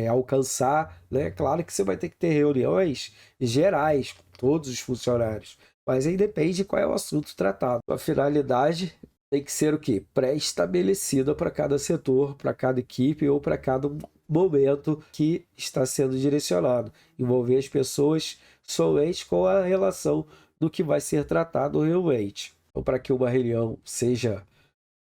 alcançar, né? Claro que você vai ter que ter reuniões gerais com todos os funcionários, mas aí depende qual é o assunto tratado. A finalidade tem que ser o quê? Pré-estabelecida para cada setor, para cada equipe ou para cada momento que está sendo direcionado. Envolver as pessoas somente com a relação do que vai ser tratado realmente. Então, para que uma reunião seja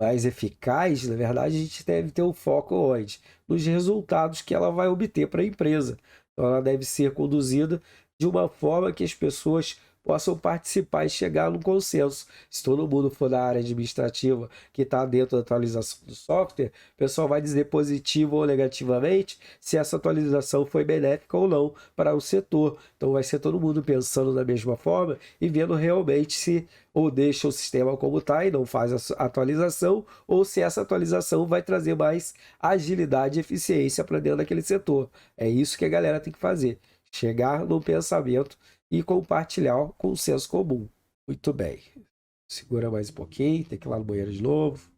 mais eficaz, na verdade, a gente deve ter o foco onde? Nos resultados que ela vai obter para a empresa. Então, ela deve ser conduzida de uma forma que as pessoas possam participar e chegar num consenso. Se todo mundo for da área administrativa que está dentro da atualização do software, o pessoal vai dizer positivo ou negativamente se essa atualização foi benéfica ou não para o setor. Então vai ser todo mundo pensando da mesma forma e vendo realmente se ou deixa o sistema como está e não faz a atualização, ou se essa atualização vai trazer mais agilidade e eficiência para dentro daquele setor. É isso que a galera tem que fazer. Chegar no pensamento e compartilhar com o senso comum. Muito bem. Segura mais um pouquinho, tem que ir lá no banheiro de novo.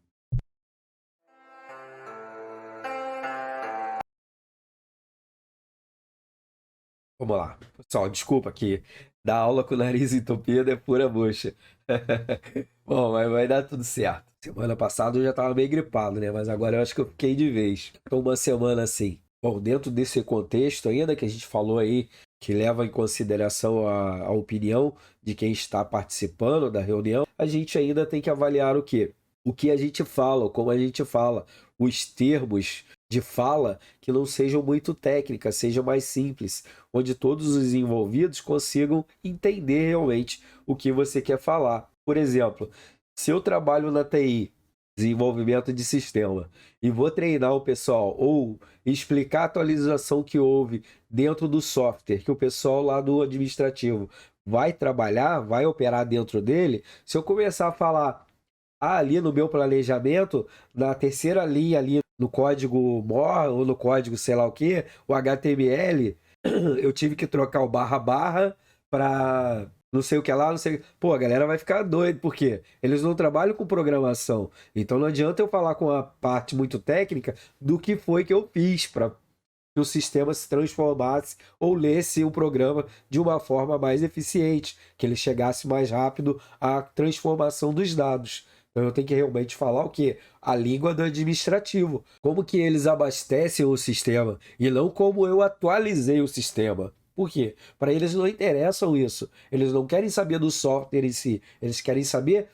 Vamos lá. Pessoal, desculpa aqui. Dar aula com o nariz entupido é pura bucha. Bom, mas vai dar tudo certo. Semana passada eu já estava meio gripado, né? Mas agora eu acho que eu fiquei de vez. Tô uma semana assim. Bom, dentro desse contexto ainda que a gente falou aí, que leva em consideração a opinião de quem está participando da reunião, a gente ainda tem que avaliar o quê? O que a gente fala, como a gente fala, os termos de fala que não sejam muito técnicas, sejam mais simples, onde todos os envolvidos consigam entender realmente o que você quer falar. Por exemplo, se eu trabalho na TI, desenvolvimento de sistema, e vou treinar o pessoal ou explicar a atualização que houve dentro do software, que o pessoal lá do administrativo vai trabalhar, vai operar dentro dele, se eu começar a falar ali no meu planejamento, na terceira linha ali no código MOR ou no código sei lá o que, o HTML, eu tive que trocar o barra barra para não sei o que lá, não sei. Pô, a galera vai ficar doida, porque eles não trabalham com programação. Então não adianta eu falar com a parte muito técnica do que foi que eu fiz para que o sistema se transformasse ou lesse o programa de uma forma mais eficiente, que ele chegasse mais rápido à transformação dos dados. Então eu tenho que realmente falar o quê? A língua do administrativo. Como que eles abastecem o sistema e não como eu atualizei o sistema. Por quê? Para eles não interessam isso. Eles não querem saber do software em si. Eles querem saber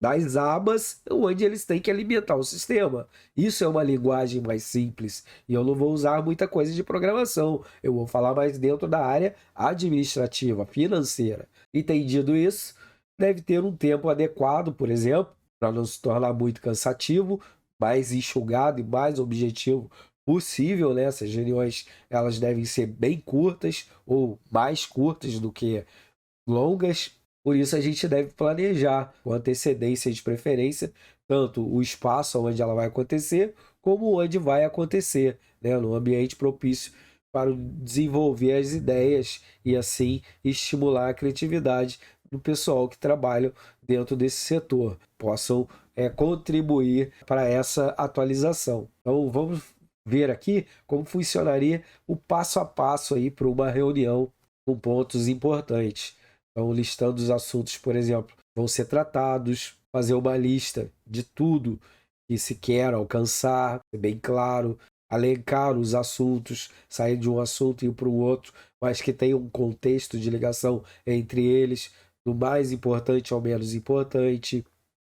das abas onde eles têm que alimentar o sistema. Isso é uma linguagem mais simples. E eu não vou usar muita coisa de programação. Eu vou falar mais dentro da área administrativa, financeira. Entendido isso, deve ter um tempo adequado, por exemplo, para não se tornar muito cansativo, mais enxugado e mais objetivo possível, né? Essas reuniões elas devem ser bem curtas ou mais curtas do que longas. Por isso a gente deve planejar com antecedência de preferência tanto o espaço onde ela vai acontecer, como onde vai acontecer, né? No ambiente propício para desenvolver as ideias e assim estimular a criatividade do pessoal que trabalha dentro desse setor, possam contribuir para essa atualização. Então vamos ver aqui como funcionaria o passo a passo aí para uma reunião com pontos importantes. Então, listando os assuntos, por exemplo, vão ser tratados, fazer uma lista de tudo que se quer alcançar, é bem claro, elencar os assuntos, sair de um assunto e ir para o outro, mas que tenha um contexto de ligação entre eles, do mais importante ao menos importante.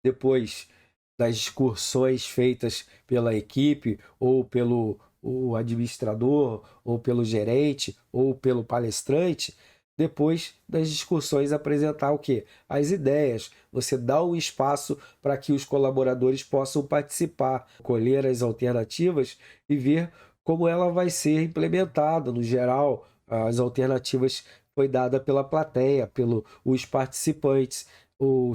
Depois das excursões feitas pela equipe, ou pelo o administrador, ou pelo gerente, ou pelo palestrante, depois das discussões apresentar o quê? As ideias. Você dá um espaço para que os colaboradores possam participar, colher as alternativas e ver como ela vai ser implementada. No geral, as alternativas foi dada pela plateia, pelos participantes.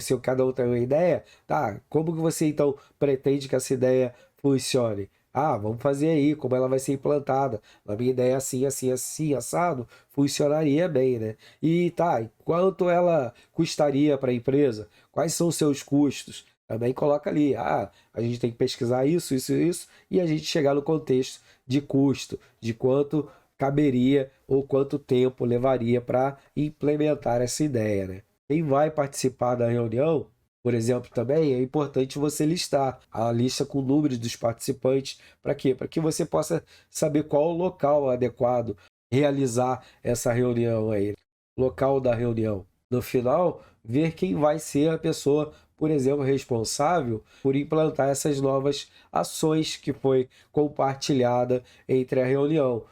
Se cada um tem uma ideia, tá? Como que você então pretende que essa ideia funcione? Ah, vamos fazer aí, como ela vai ser implantada. Na minha ideia, assim, assim, assim, assado, funcionaria bem, né? E tá, e quanto ela custaria para a empresa? Quais são os seus custos? Também coloca ali, a gente tem que pesquisar isso, isso e isso, e a gente chegar no contexto de custo, de quanto caberia ou quanto tempo levaria para implementar essa ideia, né? Quem vai participar da reunião, por exemplo, também é importante você listar a lista com o número dos participantes. Para quê? Para que você possa saber qual o local adequado realizar essa reunião aí, local da reunião. No final, ver quem vai ser a pessoa, por exemplo, responsável por implantar essas novas ações que foi compartilhada entre a reunião.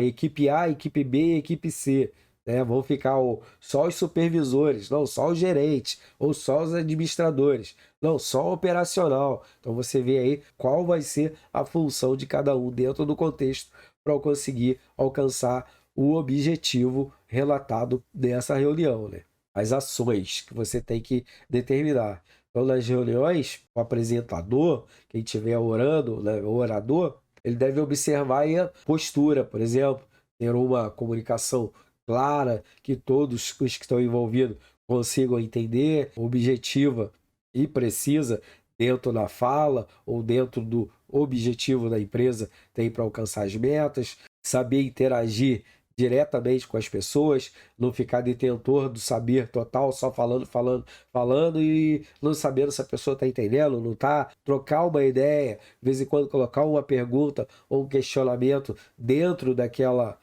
Equipe A, equipe B, equipe C, né? Vão ficar só os supervisores, não, só os gerentes, ou só os administradores, não, só o operacional. Então você vê aí qual vai ser a função de cada um dentro do contexto para conseguir alcançar o objetivo relatado nessa reunião, né? As ações que você tem que determinar. Então, nas reuniões, o apresentador, quem estiver orando, né, o orador, ele deve observar aí a postura, por exemplo, ter uma comunicação clara, que todos os que estão envolvidos consigam entender, objetiva e precisa dentro da fala ou dentro do objetivo da empresa tem para alcançar as metas, saber interagir diretamente com as pessoas, não ficar detentor do saber total, só falando, falando, falando e não sabendo se a pessoa está entendendo, não está. Trocar uma ideia, de vez em quando colocar uma pergunta ou um questionamento dentro daquela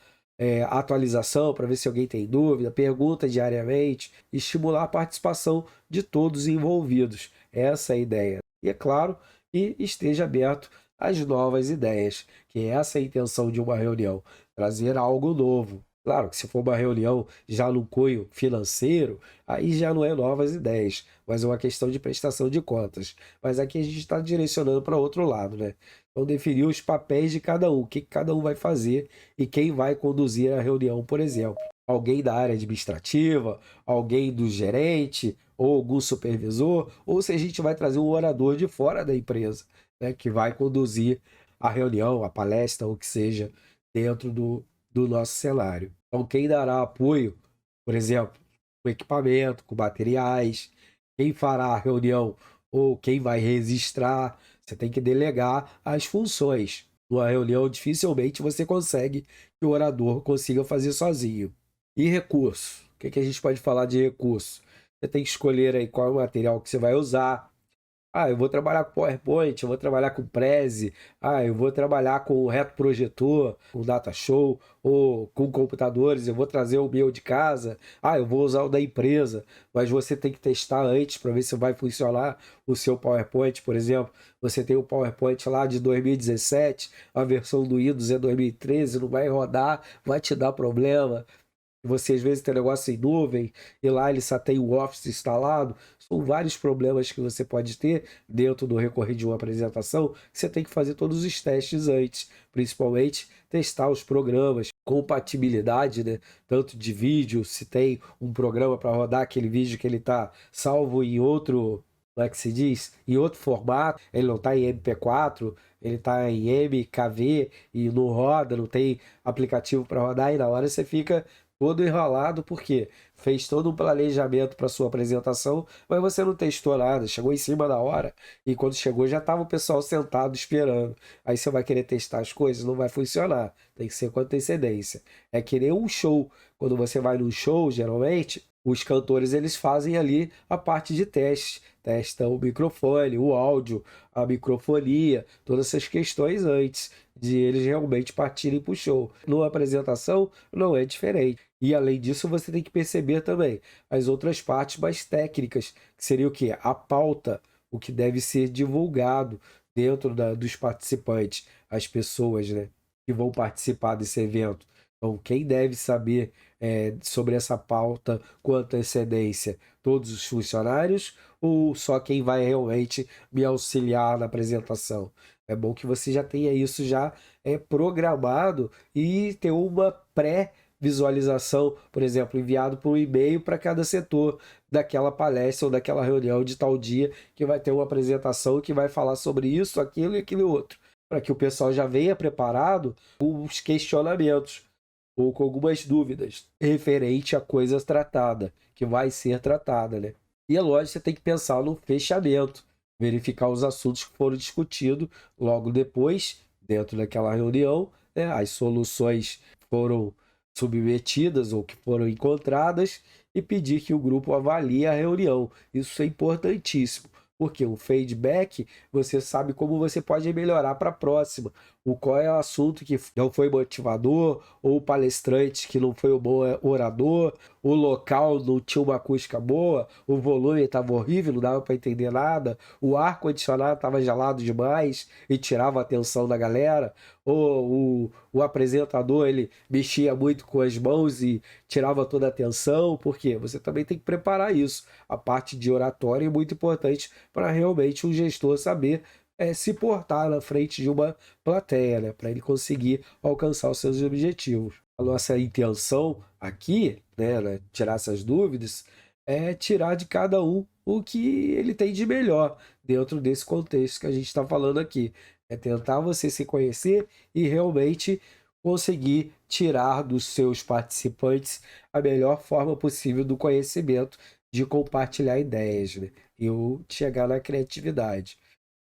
atualização para ver se alguém tem dúvida, pergunta diariamente, estimular a participação de todos os envolvidos. Essa é a ideia. E é claro, que esteja aberto às novas ideias, que essa é a intenção de uma reunião, trazer algo novo. Claro que se for uma reunião já no cunho financeiro, aí já não é novas ideias, mas é uma questão de prestação de contas. Mas aqui a gente está direcionando para outro lado, né? Então definir os papéis de cada um, o que cada um vai fazer e quem vai conduzir a reunião, por exemplo. Alguém da área administrativa, alguém do gerente, ou algum supervisor, ou se a gente vai trazer um orador de fora da empresa, né, que vai conduzir a reunião, a palestra, ou o que seja, dentro do nosso cenário. Então, quem dará apoio, por exemplo, com equipamento, com materiais, quem fará a reunião ou quem vai registrar, você tem que delegar as funções. Numa reunião, dificilmente você consegue que o orador consiga fazer sozinho. E recurso? O que a gente pode falar de recurso? Você tem que escolher aí qual é o material que você vai usar. Ah, eu vou trabalhar com PowerPoint, eu vou trabalhar com Prezi, eu vou trabalhar com o Reto Projetor, com Datashow, ou com computadores, eu vou trazer o meu de casa, eu vou usar o da empresa, mas você tem que testar antes para ver se vai funcionar o seu PowerPoint, por exemplo. Você tem o PowerPoint lá de 2017, a versão do Windows é 2013, não vai rodar, vai te dar problema. Você às vezes tem negócio em nuvem e lá ele só tem o Office instalado. São vários problemas que você pode ter dentro do recorrer de uma apresentação. Você tem que fazer todos os testes antes, principalmente testar os programas, compatibilidade, né? Tanto de vídeo, se tem um programa para rodar aquele vídeo que ele está salvo em outro, como é que se diz? Em outro formato, ele não está em MP4, ele está em MKV e não roda, não tem aplicativo para rodar, e na hora você fica todo enrolado, porque fez todo um planejamento para sua apresentação, mas você não testou nada, chegou em cima da hora e quando chegou já estava o pessoal sentado esperando. Aí você vai querer testar as coisas, não vai funcionar, tem que ser com antecedência. É que nem um show, quando você vai num show, geralmente, os cantores eles fazem ali a parte de teste, testam o microfone, o áudio, a microfonia, todas essas questões antes de eles realmente partirem para o show. Numa apresentação não é diferente. E além disso, você tem que perceber também as outras partes mais técnicas, que seria o quê? A pauta, o que deve ser divulgado dentro dos participantes, as pessoas, né, que vão participar desse evento. Então, quem deve saber sobre essa pauta com antecedência? Todos os funcionários ou só quem vai realmente me auxiliar na apresentação? É bom que você já tenha isso já programado e ter uma pré-visualização, por exemplo, enviado por um e-mail para cada setor daquela palestra ou daquela reunião de tal dia que vai ter uma apresentação que vai falar sobre isso, aquilo e aquilo outro, para que o pessoal já venha preparado com os questionamentos ou com algumas dúvidas referente à coisa tratada, que vai ser tratada, né? E é lógico, você tem que pensar no fechamento, verificar os assuntos que foram discutidos logo depois, dentro daquela reunião, né? As soluções foram submetidas ou que foram encontradas e pedir que o grupo avalie a reunião. Isso é importantíssimo, porque o feedback, você sabe como você pode melhorar para a próxima. O qual é o assunto que não foi motivador, ou o palestrante que não foi um bom orador, o local não tinha uma acústica boa, o volume estava horrível, não dava para entender nada, o ar-condicionado estava gelado demais e tirava a atenção da galera, ou o apresentador ele mexia muito com as mãos e tirava toda a atenção, porque você também tem que preparar isso. A parte de oratória é muito importante para realmente um gestor saber se portar na frente de uma plateia, né, para ele conseguir alcançar os seus objetivos. A nossa intenção aqui, né, tirar essas dúvidas, é tirar de cada um o que ele tem de melhor dentro desse contexto que a gente está falando aqui. É tentar você se conhecer e realmente conseguir tirar dos seus participantes a melhor forma possível do conhecimento, de compartilhar ideias, né, e chegar na criatividade.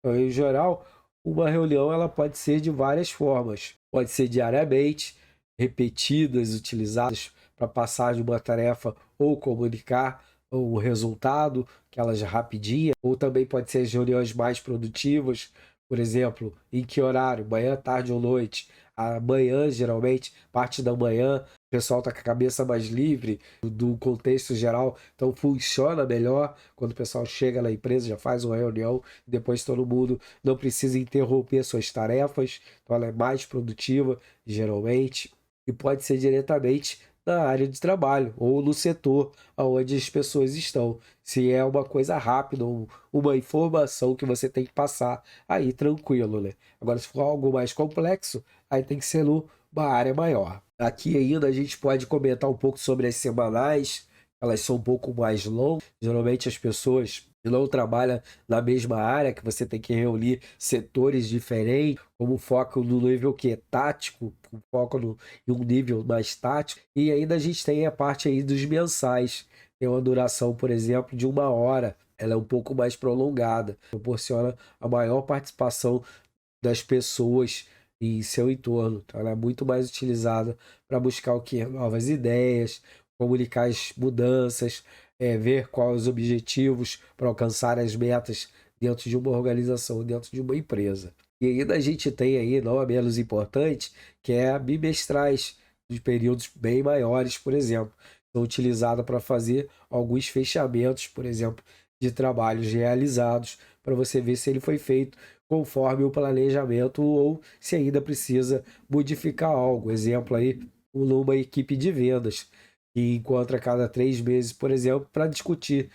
Então, em geral, uma reunião ela pode ser de várias formas. Pode ser diariamente, repetidas, utilizadas para passar de uma tarefa ou comunicar o resultado, aquelas rapidinhas, ou também pode ser as reuniões mais produtivas, por exemplo, em que horário? Manhã, tarde ou noite? Amanhã, geralmente, parte da manhã, o pessoal está com a cabeça mais livre do contexto geral, então funciona melhor quando o pessoal chega na empresa, já faz uma reunião, depois todo mundo não precisa interromper suas tarefas, então ela é mais produtiva, geralmente, e pode ser diretamente na área de trabalho ou no setor onde as pessoas estão. Se é uma coisa rápida ou uma informação que você tem que passar, aí tranquilo, né? Agora, se for algo mais complexo, aí tem que ser numa área maior. Aqui ainda a gente pode comentar um pouco sobre as semanais, elas são um pouco mais longas. Geralmente as pessoas não trabalham na mesma área, que você tem que reunir setores diferentes, como foco no nível que é tático, com foco em um nível mais tático. E ainda a gente tem a parte aí dos mensais. Tem uma duração, por exemplo, de 1 hora. Ela é um pouco mais prolongada, proporciona a maior participação das pessoas em seu entorno. Então, ela é muito mais utilizada para buscar o que? Novas ideias, comunicar as mudanças, ver quais os objetivos para alcançar as metas dentro de uma organização, dentro de uma empresa. E ainda a gente tem aí, não a menos importante, que é a bimestrais, de períodos bem maiores, por exemplo. São utilizadas para fazer alguns fechamentos, por exemplo, de trabalhos realizados, para você ver se ele foi feito conforme o planejamento ou se ainda precisa modificar algo. Exemplo aí, uma equipe de vendas que encontra a cada 3 meses, por exemplo, para discutir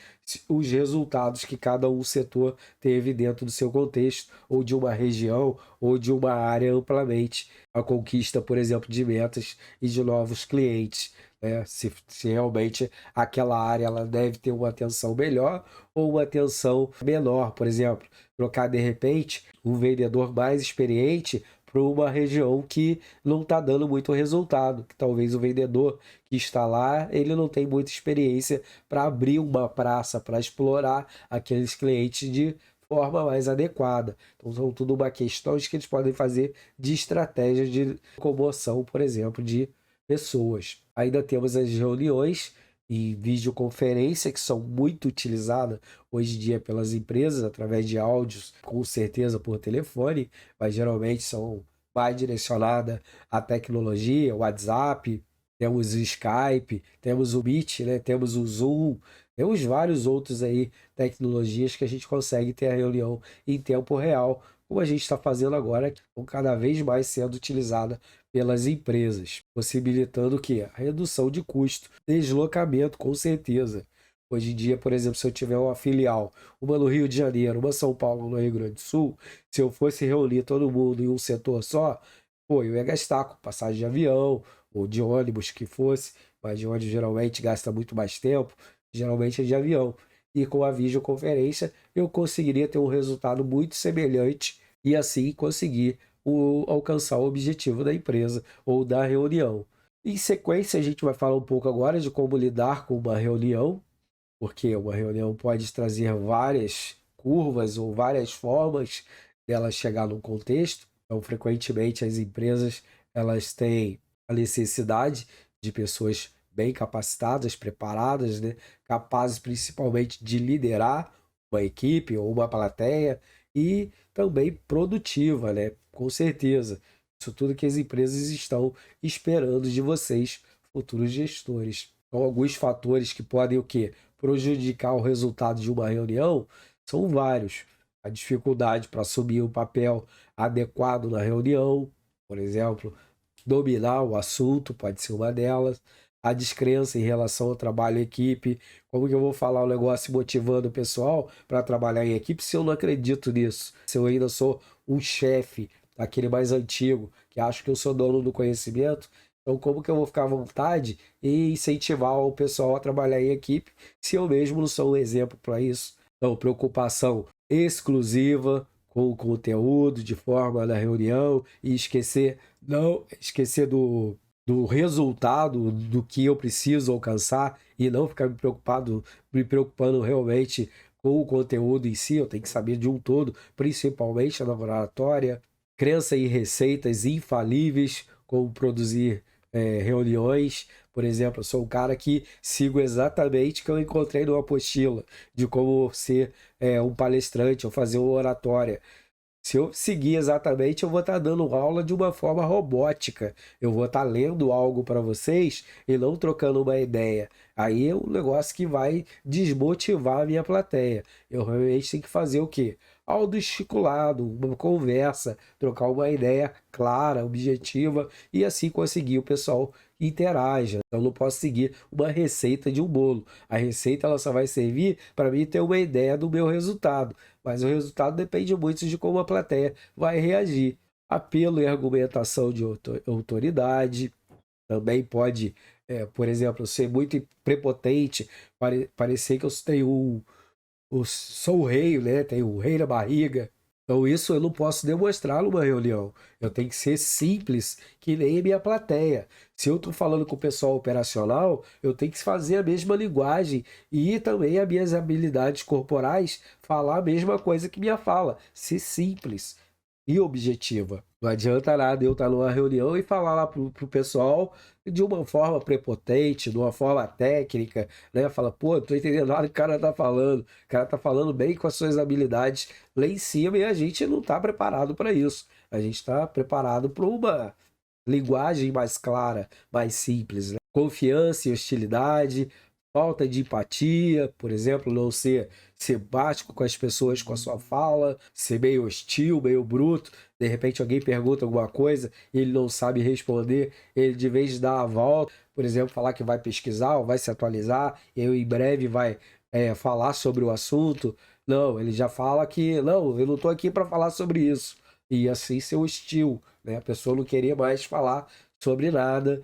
os resultados que cada um setor teve dentro do seu contexto, ou de uma região, ou de uma área amplamente. A conquista, por exemplo, de metas e de novos clientes. Né? Se realmente aquela área ela deve ter uma atenção melhor ou uma atenção menor, por exemplo, trocar de repente um vendedor mais experiente para uma região que não está dando muito resultado, que talvez o vendedor que está lá, ele não tem muita experiência para abrir uma praça, para explorar aqueles clientes de forma mais adequada. Então, são tudo uma questão de que eles podem fazer de estratégia de locomoção, por exemplo, de pessoas. Ainda temos as reuniões e videoconferência, que são muito utilizadas hoje em dia pelas empresas, através de áudios, com certeza por telefone, mas geralmente são mais direcionadas à tecnologia, WhatsApp, temos o Skype, temos o Meet, né? Temos o Zoom, temos vários outros aí, tecnologias que a gente consegue ter a reunião em tempo real, como a gente está fazendo agora, com cada vez mais sendo utilizada pelas empresas, possibilitando o quê? A redução de custo, deslocamento, com certeza. Hoje em dia, por exemplo, se eu tiver uma filial, uma no Rio de Janeiro, uma em São Paulo, no Rio Grande do Sul, se eu fosse reunir todo mundo em um setor só, pô, eu ia gastar com passagem de avião ou de ônibus que fosse, mas de ônibus geralmente gasta muito mais tempo, geralmente é de avião. E com a videoconferência eu conseguiria ter um resultado muito semelhante e assim conseguir alcançar o objetivo da empresa ou da reunião. Em sequência, a gente vai falar um pouco agora de como lidar com uma reunião, porque uma reunião pode trazer várias curvas ou várias formas dela chegar num contexto. Então, frequentemente, as empresas elas têm a necessidade de pessoas bem capacitadas, preparadas, né? Capazes principalmente de liderar uma equipe ou uma plateia e também produtiva, né? Com certeza. Isso tudo que as empresas estão esperando de vocês, futuros gestores. Então, alguns fatores que podem o quê? Prejudicar o resultado de uma reunião são vários. A dificuldade para assumir o papel adequado na reunião, por exemplo, dominar o assunto pode ser uma delas. A descrença em relação ao trabalho em equipe. Como que eu vou falar um negócio motivando o pessoal para trabalhar em equipe se eu não acredito nisso? Se eu ainda sou um chefe, aquele mais antigo, que acho que eu sou dono do conhecimento, então como que eu vou ficar à vontade e incentivar o pessoal a trabalhar em equipe se eu mesmo não sou um exemplo para isso? Então, preocupação exclusiva com o conteúdo de forma da reunião e esquecer, não esquecer do resultado do que eu preciso alcançar e não ficar me preocupando realmente com o conteúdo em si. Eu tenho que saber de um todo, principalmente na oratória, crença em receitas infalíveis, como produzir reuniões. Por exemplo, eu sou um cara que sigo exatamente o que eu encontrei numa apostila de como ser um palestrante ou fazer uma oratória. Se eu seguir exatamente, eu vou estar dando aula de uma forma robótica. Eu vou estar lendo algo para vocês e não trocando uma ideia. Aí é um negócio que vai desmotivar a minha plateia. Eu realmente tenho que fazer o quê? Algo desarticulado, uma conversa, trocar uma ideia clara, objetiva e assim conseguir o pessoal interaja. Eu não posso seguir uma receita de um bolo. A receita ela só vai servir para mim ter uma ideia do meu resultado. Mas o resultado depende muito de como a plateia vai reagir. Apelo e argumentação de autoridade também pode, por exemplo, ser muito prepotente, parecer que eu tenho sou o rei, né? Tenho o rei na barriga. Então isso eu não posso demonstrar numa reunião. Eu tenho que ser simples, que nem a minha plateia. Se eu estou falando com o pessoal operacional, eu tenho que fazer a mesma linguagem e também as minhas habilidades corporais falar a mesma coisa que minha fala. Ser simples e objetiva. Não adianta nada eu estar numa reunião e falar lá pro pessoal de uma forma prepotente, de uma forma técnica, né? Fala, pô, não tô entendendo nada que o cara tá falando. O cara tá falando bem com as suas habilidades lá em cima e a gente não tá preparado para isso. A gente está preparado para uma linguagem mais clara, mais simples, né? Confiança e hostilidade, falta de empatia, por exemplo, não ser simpático com as pessoas com a sua fala, ser meio hostil, meio bruto. De repente alguém pergunta alguma coisa e ele não sabe responder, ele de vez de dar a volta, por exemplo, falar que vai pesquisar ou vai se atualizar, e em breve vai falar sobre o assunto. Não, ele já fala que, não, eu não estou aqui para falar sobre isso. E assim ser hostil, né? A pessoa não queria mais falar sobre nada,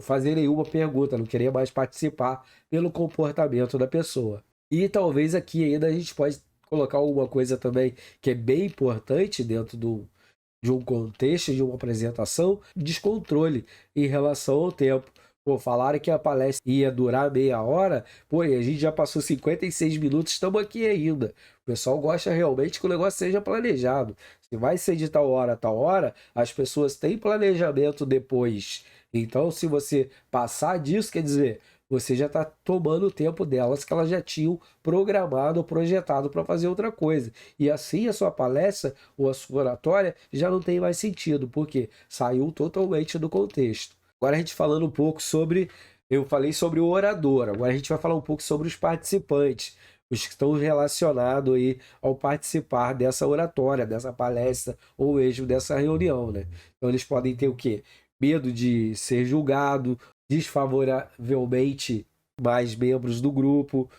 fazer nenhuma pergunta, não queria mais participar pelo comportamento da pessoa. E talvez aqui ainda a gente pode colocar alguma coisa também que é bem importante dentro de um contexto, de uma apresentação, descontrole em relação ao tempo. Pô, falaram que a palestra ia durar meia hora, pô, e a gente já passou 56 minutos, estamos aqui ainda. O pessoal gosta realmente que o negócio seja planejado. Se vai ser de tal hora, as pessoas têm planejamento depois. Então, se você passar disso, quer dizer, você já está tomando o tempo delas que elas já tinham programado ou projetado para fazer outra coisa. E assim a sua palestra ou a sua oratória já não tem mais sentido, porque saiu totalmente do contexto. Agora a gente falando um pouco sobre. Eu falei sobre o orador, agora a gente vai falar um pouco sobre os participantes, os que estão relacionados aí ao participar dessa oratória, dessa palestra ou mesmo dessa reunião, né? Então eles podem ter o quê? Medo de ser julgado, desfavoravelmente mais membros do grupo.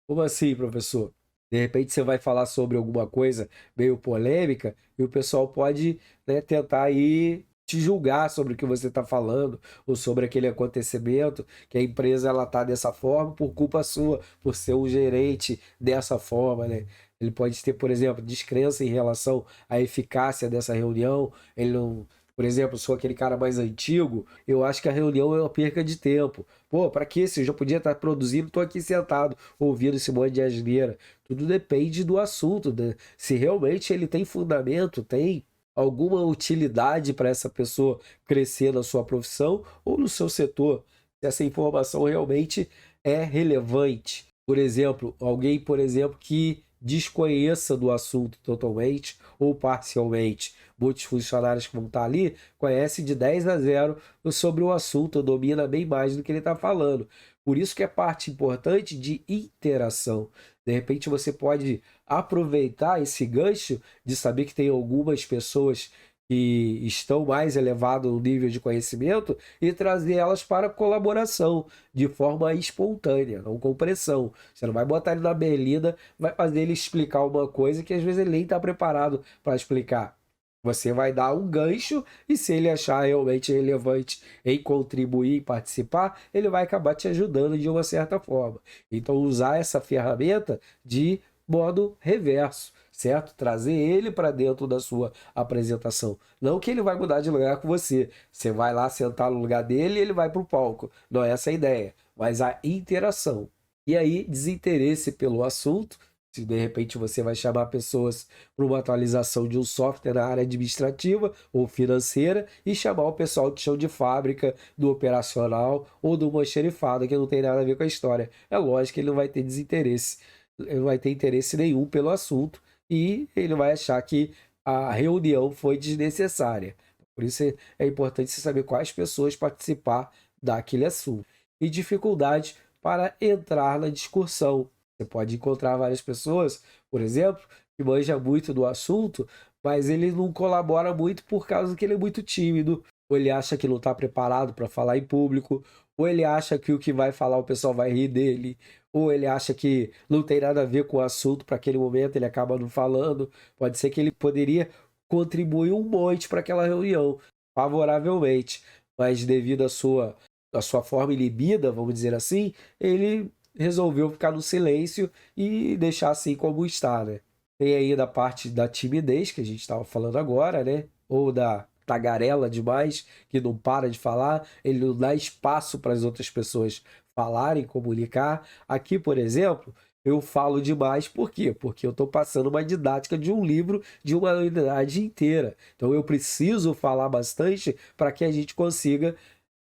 Como assim, professor? De repente você vai falar sobre alguma coisa meio polêmica e o pessoal pode, né, tentar aí te julgar sobre o que você está falando ou sobre aquele acontecimento, que a empresa ela está dessa forma por culpa sua, por ser um gerente dessa forma, né? Ele pode ter, por exemplo, descrença em relação à eficácia dessa reunião. Ele não, por exemplo, sou aquele cara mais antigo, eu acho que a reunião é uma perca de tempo. Pô, para que se eu já podia estar produzindo, estou aqui sentado ouvindo esse monte de asneira. Tudo depende do assunto, né? Se realmente ele tem fundamento, tem alguma utilidade para essa pessoa crescer na sua profissão ou no seu setor. Se essa informação realmente é relevante. Por exemplo, alguém, por exemplo, que desconheça do assunto totalmente ou parcialmente. Muitos funcionários que vão estar ali conhecem de 10 a 0 sobre o assunto, domina bem mais do que ele está falando. Por isso que é parte importante de interação. De repente você pode aproveitar esse gancho de saber que tem algumas pessoas que estão mais elevadas no nível de conhecimento e trazer elas para colaboração de forma espontânea, não com pressão. Você não vai botar ele na berlinda, vai fazer ele explicar uma coisa que às vezes ele nem está preparado para explicar. Você vai dar um gancho e se ele achar realmente relevante em contribuir e participar, ele vai acabar te ajudando de uma certa forma. Então, usar essa ferramenta de modo reverso, certo? Trazer ele para dentro da sua apresentação. Não que ele vai mudar de lugar com você. Você vai lá sentar no lugar dele e ele vai para o palco. Não é essa a ideia, mas a interação. E aí, desinteresse pelo assunto, Se de repente você vai chamar pessoas para uma atualização de um software na área administrativa ou financeira e chamar o pessoal de chão de fábrica, do operacional ou do almoxarifado, que não tem nada a ver com a história. É lógico que ele não vai ter desinteresse, ele não vai ter interesse nenhum pelo assunto e ele vai achar que a reunião foi desnecessária. Por isso é importante você saber quais pessoas participar daquele assunto. E dificuldade para entrar na discussão. Você pode encontrar várias pessoas, por exemplo, que manja muito do assunto, mas ele não colabora muito por causa que ele é muito tímido, ou ele acha que não está preparado para falar em público, ou ele acha que o que vai falar o pessoal vai rir dele, ou ele acha que não tem nada a ver com o assunto para aquele momento, ele acaba não falando. Pode ser que ele poderia contribuir um monte para aquela reunião, favoravelmente, mas devido à sua forma inibida, vamos dizer assim, ele resolveu ficar no silêncio e deixar assim como está, né? Tem aí da parte da timidez, que a gente estava falando agora, né? Ou da tagarela demais, que não para de falar, ele não dá espaço para as outras pessoas falarem, comunicar. Aqui, por exemplo, eu falo demais, por quê? Porque eu estou passando uma didática de um livro de uma unidade inteira. Então eu preciso falar bastante para que a gente consiga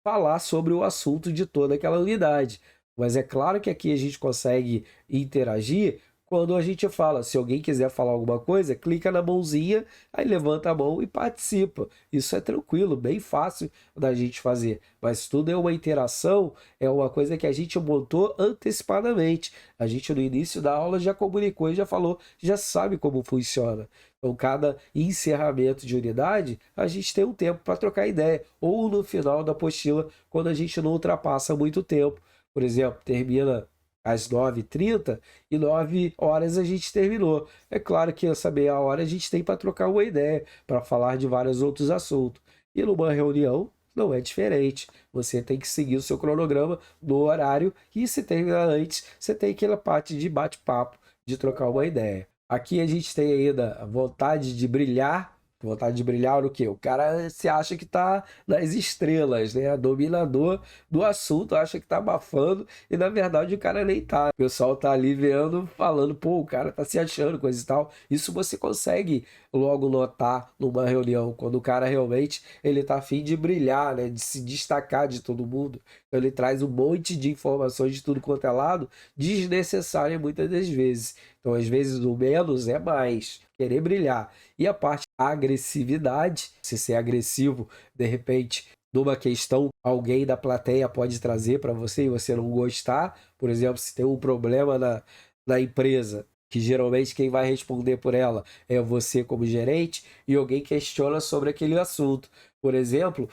falar sobre o assunto de toda aquela unidade. Mas é claro que aqui a gente consegue interagir quando a gente fala. Se alguém quiser falar alguma coisa, clica na mãozinha, aí levanta a mão e participa. Isso é tranquilo, bem fácil da gente fazer. Mas tudo é uma interação, é uma coisa que a gente montou antecipadamente. A gente no início da aula já comunicou e já falou, já sabe como funciona. Então, cada encerramento de unidade, a gente tem um tempo para trocar ideia. Ou no final da apostila, quando a gente não ultrapassa muito tempo. Por exemplo, termina às 9h30 e 9 horas a gente terminou. É claro que essa meia hora a gente tem para trocar uma ideia, para falar de vários outros assuntos. E numa reunião não é diferente. Você tem que seguir o seu cronograma no horário e se terminar antes, você tem aquela parte de bate-papo, de trocar uma ideia. Aqui a gente tem ainda a vontade de brilhar. Vontade de brilhar o quê? O cara se acha que está nas estrelas, né? Dominador do assunto, acha que está abafando e na verdade o cara nem tá. O pessoal tá ali vendo, falando, pô, o cara tá se achando, coisa e tal. Isso você consegue logo notar numa reunião, quando o cara realmente ele tá a fim de brilhar, né? De se destacar de todo mundo. Então ele traz um monte de informações de tudo quanto é lado, desnecessária muitas das vezes. Então, às vezes, o menos é mais. Querer brilhar. E a parte agressividade, se ser agressivo, de repente, numa questão, alguém da plateia pode trazer para você e você não gostar. Por exemplo, se tem um problema na empresa, que geralmente quem vai responder por ela é você como gerente, e alguém questiona sobre aquele assunto. Por exemplo,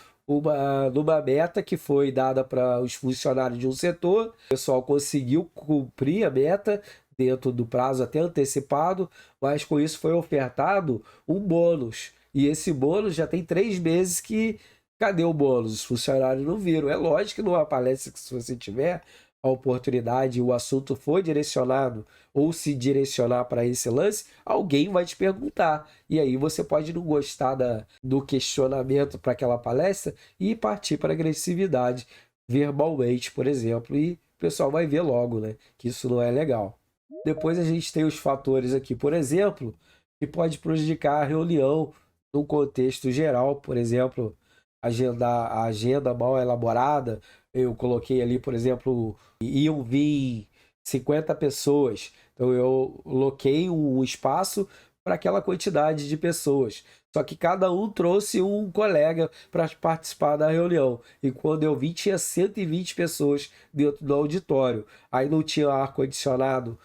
numa meta que foi dada para os funcionários de um setor, o pessoal conseguiu cumprir a meta dentro do prazo até antecipado, mas com isso foi ofertado um bônus. E esse bônus já tem 3 meses que. Cadê o bônus? Os funcionários não viram. É lógico que numa palestra que se você tiver a oportunidade e o assunto for direcionado ou se direcionar para esse lance, alguém vai te perguntar. E aí você pode não gostar do questionamento para aquela palestra e partir para agressividade verbalmente, por exemplo. E o pessoal vai ver logo, né, que isso não é legal. Depois a gente tem os fatores aqui, por exemplo, que pode prejudicar a reunião num contexto geral, por exemplo, a agenda mal elaborada. Eu coloquei ali, por exemplo, iam vir 50 pessoas, então eu loquei um espaço para aquela quantidade de pessoas. Só que cada um trouxe um colega para participar da reunião. E quando eu vi, tinha 120 pessoas dentro do auditório. Aí não tinha ar-condicionado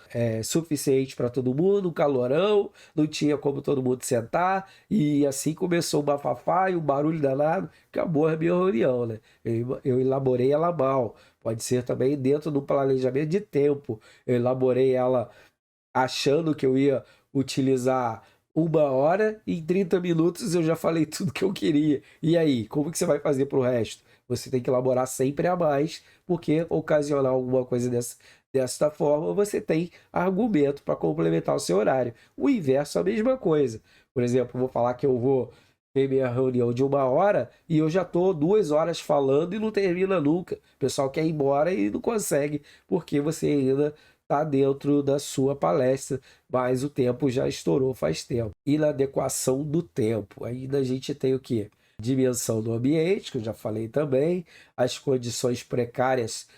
suficiente para todo mundo, um calorão, não tinha como todo mundo sentar. E assim começou o bafafá e o barulho danado. Acabou a minha reunião, né? Eu elaborei ela mal. Pode ser também dentro do planejamento de tempo. Eu elaborei ela achando que eu ia utilizar 1 hora e em 30 minutos eu já falei tudo que eu queria. E aí, como que você vai fazer para o resto? Você tem que elaborar sempre a mais, porque ocasionar alguma coisa dessa forma, você tem argumento para complementar o seu horário. O inverso é a mesma coisa. Por exemplo, eu vou falar que eu vou ter minha reunião de 1 hora e eu já estou 2 horas falando e não termina nunca. O pessoal quer ir embora e não consegue, porque você ainda está dentro da sua palestra, mas o tempo já estourou faz tempo. Inadequação do tempo. Ainda a gente tem o quê? Dimensão do ambiente, que eu já falei também, as condições precárias,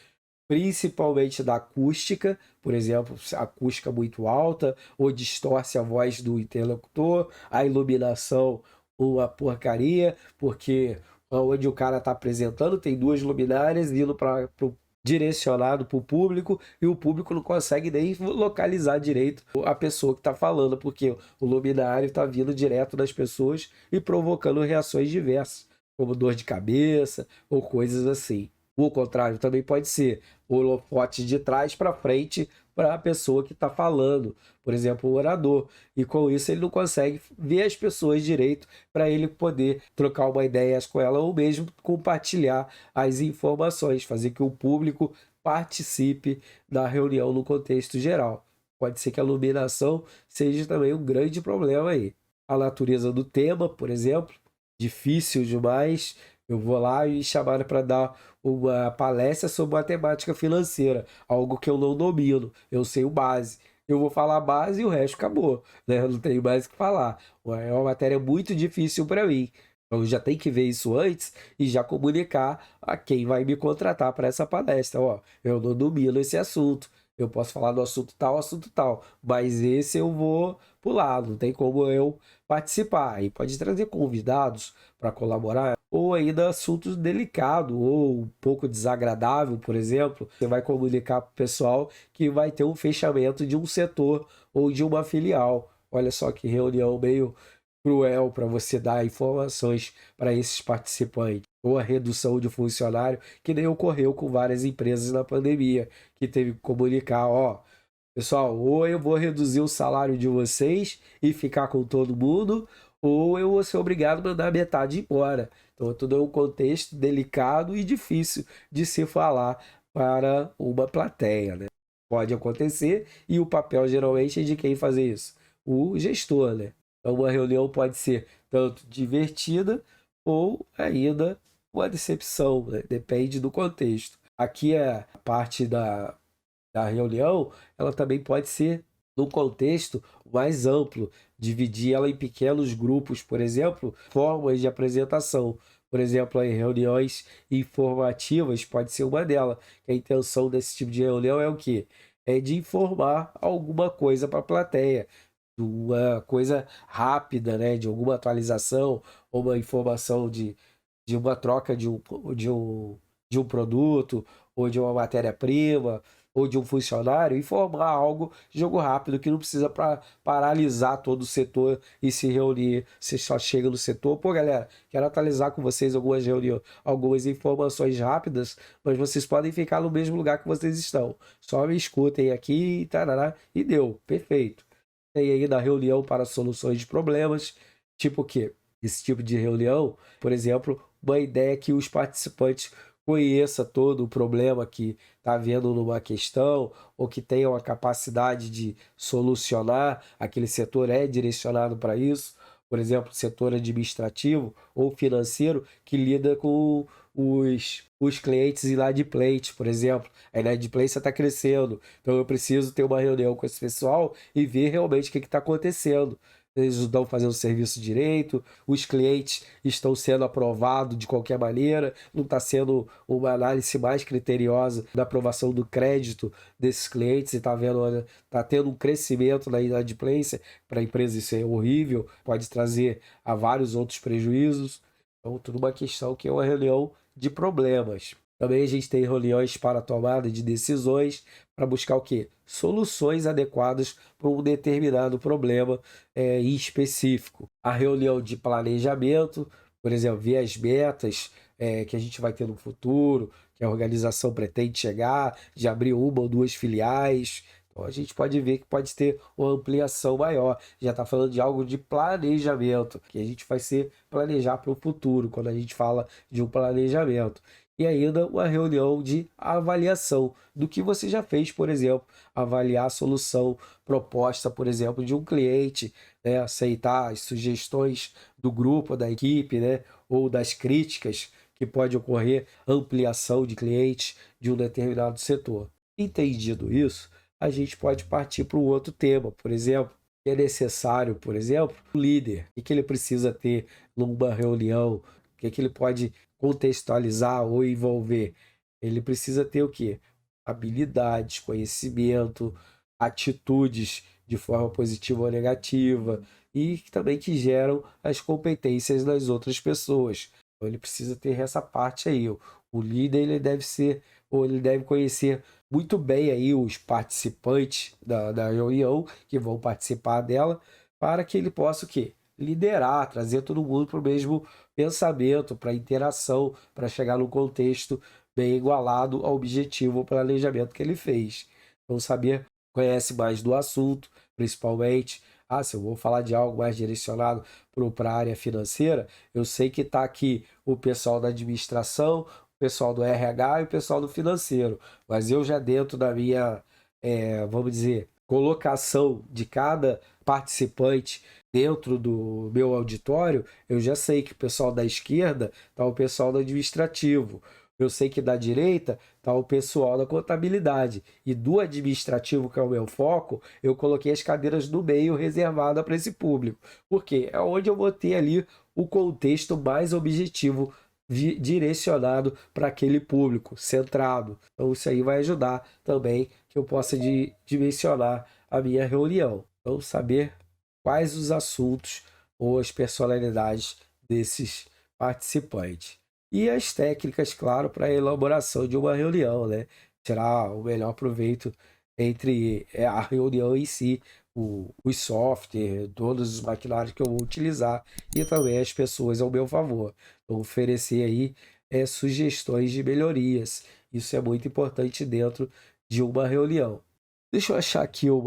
principalmente da acústica, por exemplo, se a acústica muito alta ou distorce a voz do interlocutor, a iluminação uma porcaria, porque onde o cara está apresentando tem duas luminárias indo para direcionado para o público e o público não consegue nem localizar direito a pessoa que está falando, porque o luminário está vindo direto das pessoas e provocando reações diversas, como dor de cabeça ou coisas assim. O contrário também pode ser o holofote de trás para frente para a pessoa que está falando, por exemplo, o orador. E com isso ele não consegue ver as pessoas direito para ele poder trocar uma ideia com ela ou mesmo compartilhar as informações, fazer que o público participe da reunião no contexto geral. Pode ser que a iluminação seja também um grande problema aí. A natureza do tema, por exemplo, difícil demais. Eu vou lá e chamaram para dar uma palestra sobre matemática financeira, algo que eu não domino, eu sei o base. Eu vou falar a base e o resto acabou, né? Eu não tenho mais o que falar. É uma matéria muito difícil para mim. Então, eu já tenho que ver isso antes e já comunicar a quem vai me contratar para essa palestra. Ó, eu não domino esse assunto. Eu posso falar do assunto tal, mas esse eu vou pular, não tem como eu participar. E pode trazer convidados para colaborar, ou ainda assuntos delicados ou um pouco desagradável, por exemplo. Você vai comunicar para o pessoal que vai ter um fechamento de um setor ou de uma filial. Olha só que reunião meio cruel para você dar informações para esses participantes. Ou a redução de funcionário, que nem ocorreu com várias empresas na pandemia, que teve que comunicar, ó, pessoal, ou eu vou reduzir o salário de vocês e ficar com todo mundo, ou eu vou ser obrigado a mandar metade embora. Então, tudo é um contexto delicado e difícil de se falar para uma plateia, né? Pode acontecer e o papel geralmente é de quem fazer isso? O gestor, né? Então, uma reunião pode ser tanto divertida ou ainda uma decepção, né? Depende do contexto. Aqui é a parte da reunião, ela também pode ser num contexto mais amplo, dividir ela em pequenos grupos, por exemplo, formas de apresentação. Por exemplo, em reuniões informativas pode ser uma delas. A intenção desse tipo de reunião é o quê? É de informar alguma coisa para a plateia, uma coisa rápida, né? De alguma atualização, ou uma informação de uma troca de um produto, ou de uma matéria-prima, ou de um funcionário, informar algo de jogo rápido que não precisa paralisar todo o setor e se reunir. Você só chega no setor, pô, galera, quero atualizar com vocês algumas reuniões, algumas informações rápidas, mas vocês podem ficar no mesmo lugar que vocês estão. Só me escutem aqui e tarará, e deu, perfeito. Tem ainda a reunião para soluções de problemas, tipo o quê? Esse tipo de reunião, por exemplo, uma ideia que os participantes conheça todo o problema que está havendo numa questão ou que tenham a capacidade de solucionar, aquele setor é direcionado para isso. Por exemplo, setor administrativo ou financeiro que lida com os clientes inadimplentes, por exemplo. A inadimplência está crescendo, então eu preciso ter uma reunião com esse pessoal e ver realmente o que está acontecendo. Eles não estão fazendo o serviço direito, os clientes estão sendo aprovados de qualquer maneira, não está sendo uma análise mais criteriosa da aprovação do crédito desses clientes, e está vendo, olha, está tendo um crescimento na inadimplência, para a empresa isso é horrível, pode trazer a vários outros prejuízos. Então, tudo uma questão que é uma reunião de problemas. Também a gente tem reuniões para tomada de decisões, para buscar o quê? Soluções adequadas para um determinado problema em específico. A reunião de planejamento, por exemplo, ver as metas que a gente vai ter no futuro, que a organização pretende chegar, de abrir uma ou duas filiais. Então a gente pode ver que pode ter uma ampliação maior. Já está falando de algo de planejamento, que a gente vai ser planejar para o futuro, quando a gente fala de um planejamento. E ainda uma reunião de avaliação do que você já fez, por exemplo, avaliar a solução proposta, por exemplo, de um cliente, né? Aceitar as sugestões do grupo, da equipe, né? Ou das críticas que pode ocorrer, ampliação de clientes de um determinado setor. Entendido isso, a gente pode partir para um outro tema, por exemplo, que é necessário, por exemplo, o líder, o que ele precisa ter numa reunião, o que ele pode contextualizar ou envolver. Ele precisa ter o quê? Habilidades, conhecimento, atitudes de forma positiva ou negativa e também que geram as competências das outras pessoas. Então ele precisa ter essa parte aí. O líder ele deve ser ou ele deve conhecer muito bem aí os participantes da reunião que vão participar dela para que ele possa o quê? Liderar, trazer todo mundo para o mesmo pensamento, para interação, para chegar num contexto bem igualado ao objetivo ou planejamento que ele fez. Então, saber, conhece mais do assunto, principalmente. Se eu vou falar de algo mais direcionado para a área financeira, eu sei que está aqui o pessoal da administração, o pessoal do RH e o pessoal do financeiro. Mas eu já dentro da minha, vamos dizer, colocação de cada participante dentro do meu auditório, eu já sei que o pessoal da esquerda está o pessoal do administrativo. Eu sei que da direita está o pessoal da contabilidade. E do administrativo, que é o meu foco, eu coloquei as cadeiras no meio reservadas para esse público. Porque é onde eu vou ter ali o contexto mais objetivo direcionado para aquele público, centrado. Então isso aí vai ajudar também que eu possa dimensionar a minha reunião. Então saber quais os assuntos ou as personalidades desses participantes. E as técnicas, claro, para a elaboração de uma reunião, né? Tirar o melhor proveito entre a reunião em si, os software, todos os maquinários que eu vou utilizar e também as pessoas ao meu favor. Então, oferecer aí sugestões de melhorias. Isso é muito importante dentro de uma reunião. Deixa eu achar aqui um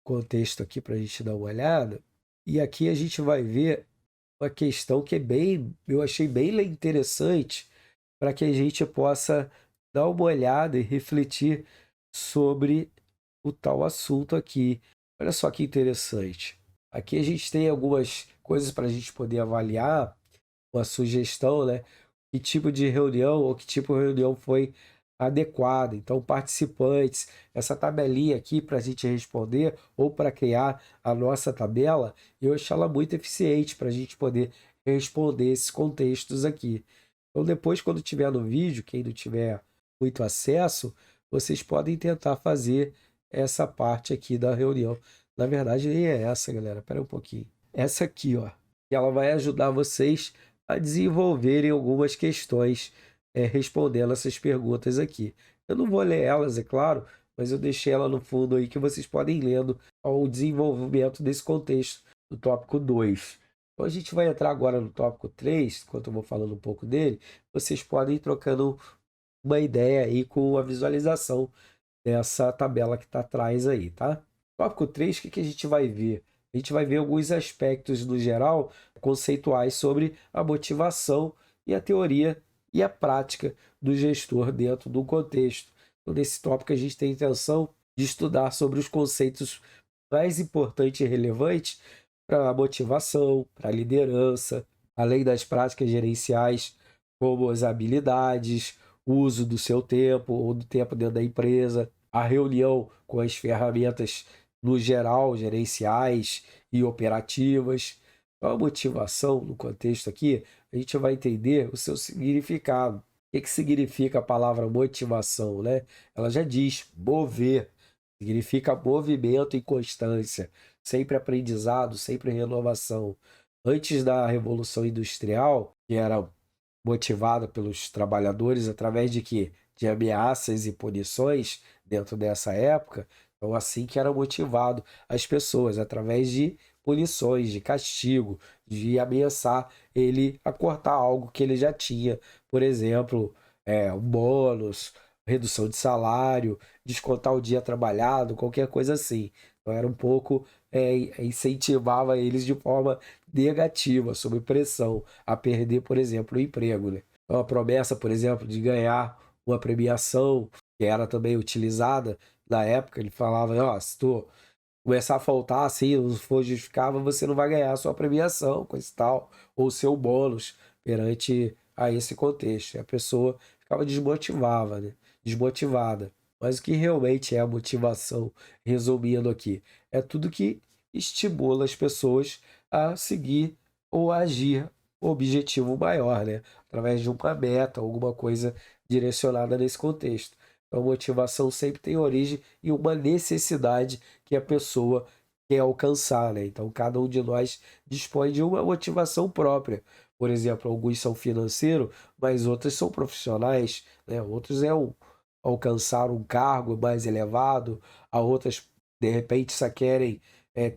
contexto aqui para a gente dar uma olhada. E aqui a gente vai ver uma questão que eu achei bem interessante para que a gente possa dar uma olhada e refletir sobre o tal assunto aqui. Olha só que interessante. Aqui a gente tem algumas coisas para a gente poder avaliar, uma sugestão, né? Que tipo de reunião ou que tipo de reunião foi adequada. Então, participantes, essa tabelinha aqui para a gente responder ou para criar a nossa tabela, eu acho ela muito eficiente para a gente poder responder esses contextos aqui. Então, depois, quando tiver no vídeo, quem não tiver muito acesso, vocês podem tentar fazer essa parte aqui da reunião. Na verdade, nem é essa, galera. Espera um pouquinho. Essa aqui, ó. Que ela vai ajudar vocês a desenvolverem algumas questões respondendo essas perguntas aqui. Eu não vou ler elas, é claro, mas eu deixei ela no fundo aí que vocês podem ir lendo ao desenvolvimento desse contexto do tópico 2. Então a gente vai entrar agora no tópico 3, enquanto eu vou falando um pouco dele, vocês podem ir trocando uma ideia aí com a visualização dessa tabela que está atrás aí, tá? Tópico 3, o que a gente vai ver? A gente vai ver alguns aspectos no geral conceituais sobre a motivação e a teoria e a prática do gestor dentro do contexto. Então, nesse tópico, a gente tem a intenção de estudar sobre os conceitos mais importantes e relevantes para a motivação, para a liderança, além das práticas gerenciais, como as habilidades, o uso do seu tempo ou do tempo dentro da empresa, a reunião com as ferramentas no geral, gerenciais e operativas. Então, a motivação, no contexto aqui, a gente vai entender o seu significado. O que significa a palavra motivação, né? Ela já diz mover, significa movimento e constância, sempre aprendizado, sempre renovação. Antes da Revolução Industrial, que era motivada pelos trabalhadores através de quê? De ameaças e punições dentro dessa época. Então, assim que era motivado as pessoas, através de punições, de castigo, de ameaçar ele a cortar algo que ele já tinha. Por exemplo, um bônus, redução de salário, descontar o dia trabalhado, qualquer coisa assim. Então, era um pouco, incentivava eles de forma negativa, sob pressão, a perder, por exemplo, o emprego, né? Então, a promessa, por exemplo, de ganhar uma premiação, que era também utilizada na época, ele falava, ó, se tu começar a faltar, assim, não for justificável, você não vai ganhar a sua premiação, coisa e tal, ou o seu bônus perante a esse contexto. E a pessoa ficava desmotivada, né? Desmotivada. Mas o que realmente é a motivação, resumindo aqui, é tudo que estimula as pessoas a seguir ou a agir o objetivo maior, né? Através de uma meta, alguma coisa direcionada nesse contexto. Então, a motivação sempre tem origem em uma necessidade que a pessoa quer alcançar, né? Então, cada um de nós dispõe de uma motivação própria. Por exemplo, alguns são financeiros, mas outros são profissionais, né? Outros é alcançar um cargo mais elevado, a outras, de repente, só querem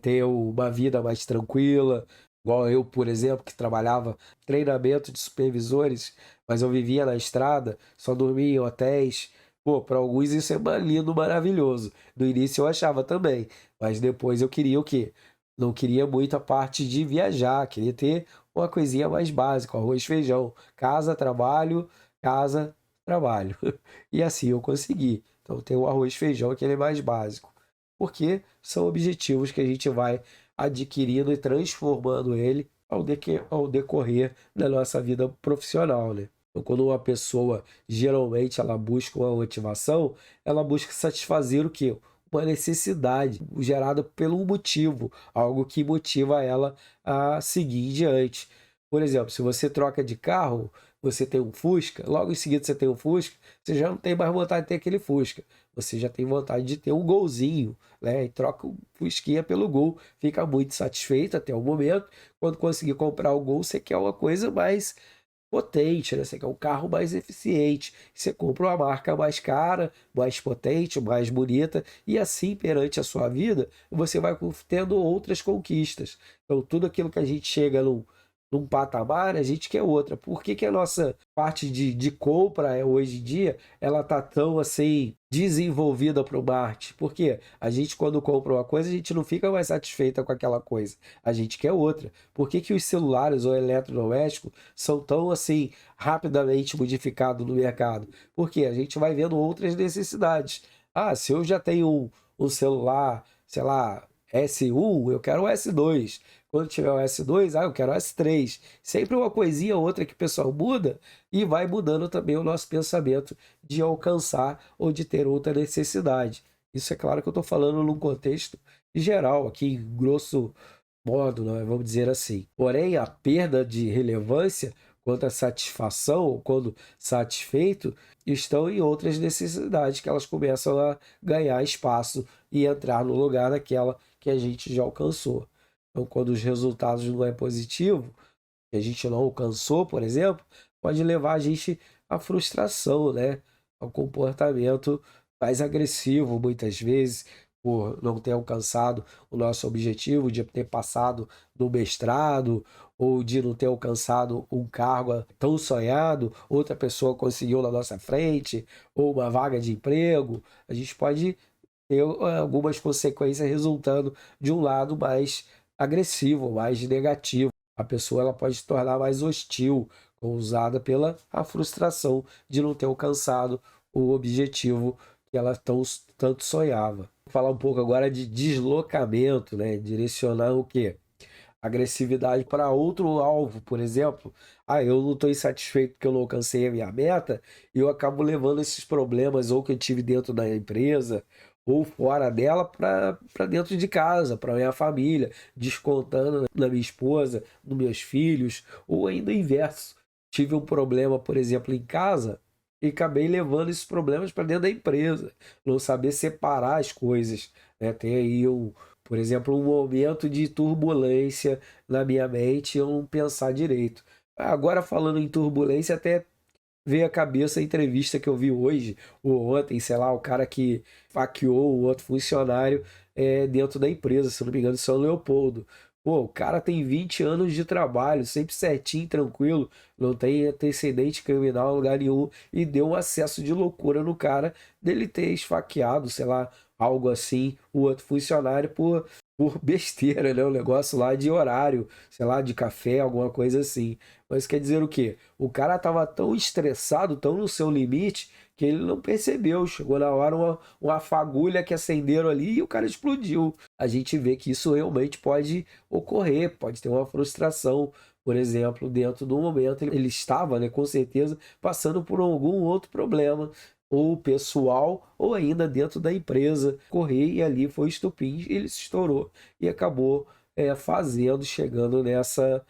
ter uma vida mais tranquila, igual eu, por exemplo, que trabalhava treinamento de supervisores, mas eu vivia na estrada, só dormia em hotéis. Pô, para alguns isso é lindo, maravilhoso. No início eu achava também, mas depois eu queria o quê? Não queria muito a parte de viajar, queria ter uma coisinha mais básica, arroz, feijão, casa, trabalho, casa, trabalho. E assim eu consegui. Então tem o arroz, feijão, aquele mais básico. Porque são objetivos que a gente vai adquirindo e transformando ele ao decorrer da nossa vida profissional, né? Então, quando uma pessoa geralmente ela busca uma motivação, ela busca satisfazer o quê? Uma necessidade gerada pelo motivo, algo que motiva ela a seguir em diante. Por exemplo, se você troca de carro, você tem um Fusca, logo em seguida você tem um Fusca, você já não tem mais vontade de ter aquele Fusca. Você já tem vontade de ter um Golzinho, né? E troca o Fusquinha pelo Gol. Fica muito satisfeito até o momento. Quando conseguir comprar o Gol, você quer uma coisa mais potente, né? Você quer um carro mais eficiente. Você compra uma marca mais cara, mais potente, mais bonita, e assim perante a sua vida, você vai tendo outras conquistas. Então, tudo aquilo que a gente chega num patamar, a gente quer outra. Por que que a nossa parte de compra hoje em dia ela tá tão assim desenvolvida para o marketing? Porque a gente quando compra uma coisa, a gente não fica mais satisfeita com aquela coisa. A gente quer outra. Por que que os celulares ou eletrodomésticos são tão assim rapidamente modificados no mercado? Porque a gente vai vendo outras necessidades. Ah, se eu já tenho um celular, sei lá, S1, eu quero o S2. Quando tiver o S2, eu quero o S3. Sempre uma coisinha ou outra que o pessoal muda e vai mudando também o nosso pensamento de alcançar ou de ter outra necessidade. Isso é claro que eu estou falando num contexto geral, aqui em grosso modo, né, vamos dizer assim. Porém, a perda de relevância quanto à satisfação, ou quando satisfeito, estão em outras necessidades que elas começam a ganhar espaço e entrar no lugar daquela que a gente já alcançou. Então, quando os resultados não é positivo, que a gente não alcançou, por exemplo, pode levar a gente à frustração, né? Ao comportamento mais agressivo, muitas vezes, por não ter alcançado o nosso objetivo, de ter passado no mestrado, ou de não ter alcançado um cargo tão sonhado, outra pessoa conseguiu na nossa frente, ou uma vaga de emprego. A gente pode ter algumas consequências resultando de um lado mais agressivo, mais negativo. A pessoa ela pode se tornar mais hostil, causada pela a frustração de não ter alcançado o objetivo que ela tanto sonhava. Vou falar um pouco agora de deslocamento, né? Direcionar o quê? Agressividade para outro alvo, por exemplo. Ah, eu não estou insatisfeito porque eu não alcancei a minha meta, e eu acabo levando esses problemas ou que eu tive dentro da empresa ou fora dela para dentro de casa, para minha família, descontando na minha esposa, nos meus filhos, ou ainda o inverso. Tive um problema, por exemplo, em casa e acabei levando esses problemas para dentro da empresa, não saber separar as coisas, né? Tem aí por exemplo, um momento de turbulência na minha mente e eu não pensar direito. Agora, falando em turbulência, até veio à cabeça a entrevista que eu vi hoje, ou ontem, sei lá, o cara que faqueou o outro funcionário dentro da empresa, se eu não me engano, São Leopoldo. Pô, o cara tem 20 anos de trabalho, sempre certinho, tranquilo, não tem antecedente criminal em lugar nenhum, e deu um acesso de loucura no cara dele ter esfaqueado, sei lá, algo assim, o outro funcionário por besteira, né? Um negócio lá de horário, sei lá, de café, alguma coisa assim. Mas quer dizer o quê? O cara tava tão estressado, tão no seu limite, que ele não percebeu. Chegou na hora uma fagulha que acenderam ali e o cara explodiu. A gente vê que isso realmente pode ocorrer, pode ter uma frustração. Por exemplo, dentro do momento ele estava, né, com certeza, passando por algum outro problema ou pessoal, ou ainda dentro da empresa, correr e ali foi estupim, ele se estourou e acabou chegando nessa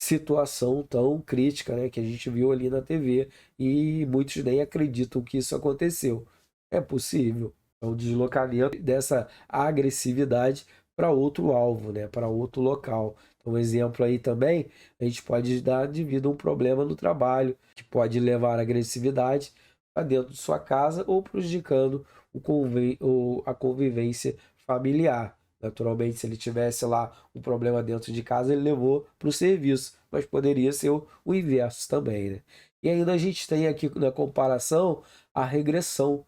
situação tão crítica, né, que a gente viu ali na TV e muitos nem acreditam que isso aconteceu. É possível. É um deslocamento dessa agressividade para outro alvo, né, para outro local. Então, um exemplo aí também, a gente pode dar devido a um problema no trabalho, que pode levar a agressividade para dentro de sua casa ou prejudicando a convivência familiar. Naturalmente, se ele tivesse lá um problema dentro de casa, ele levou para o serviço, mas poderia ser o inverso também, né? E ainda a gente tem aqui na comparação a regressão,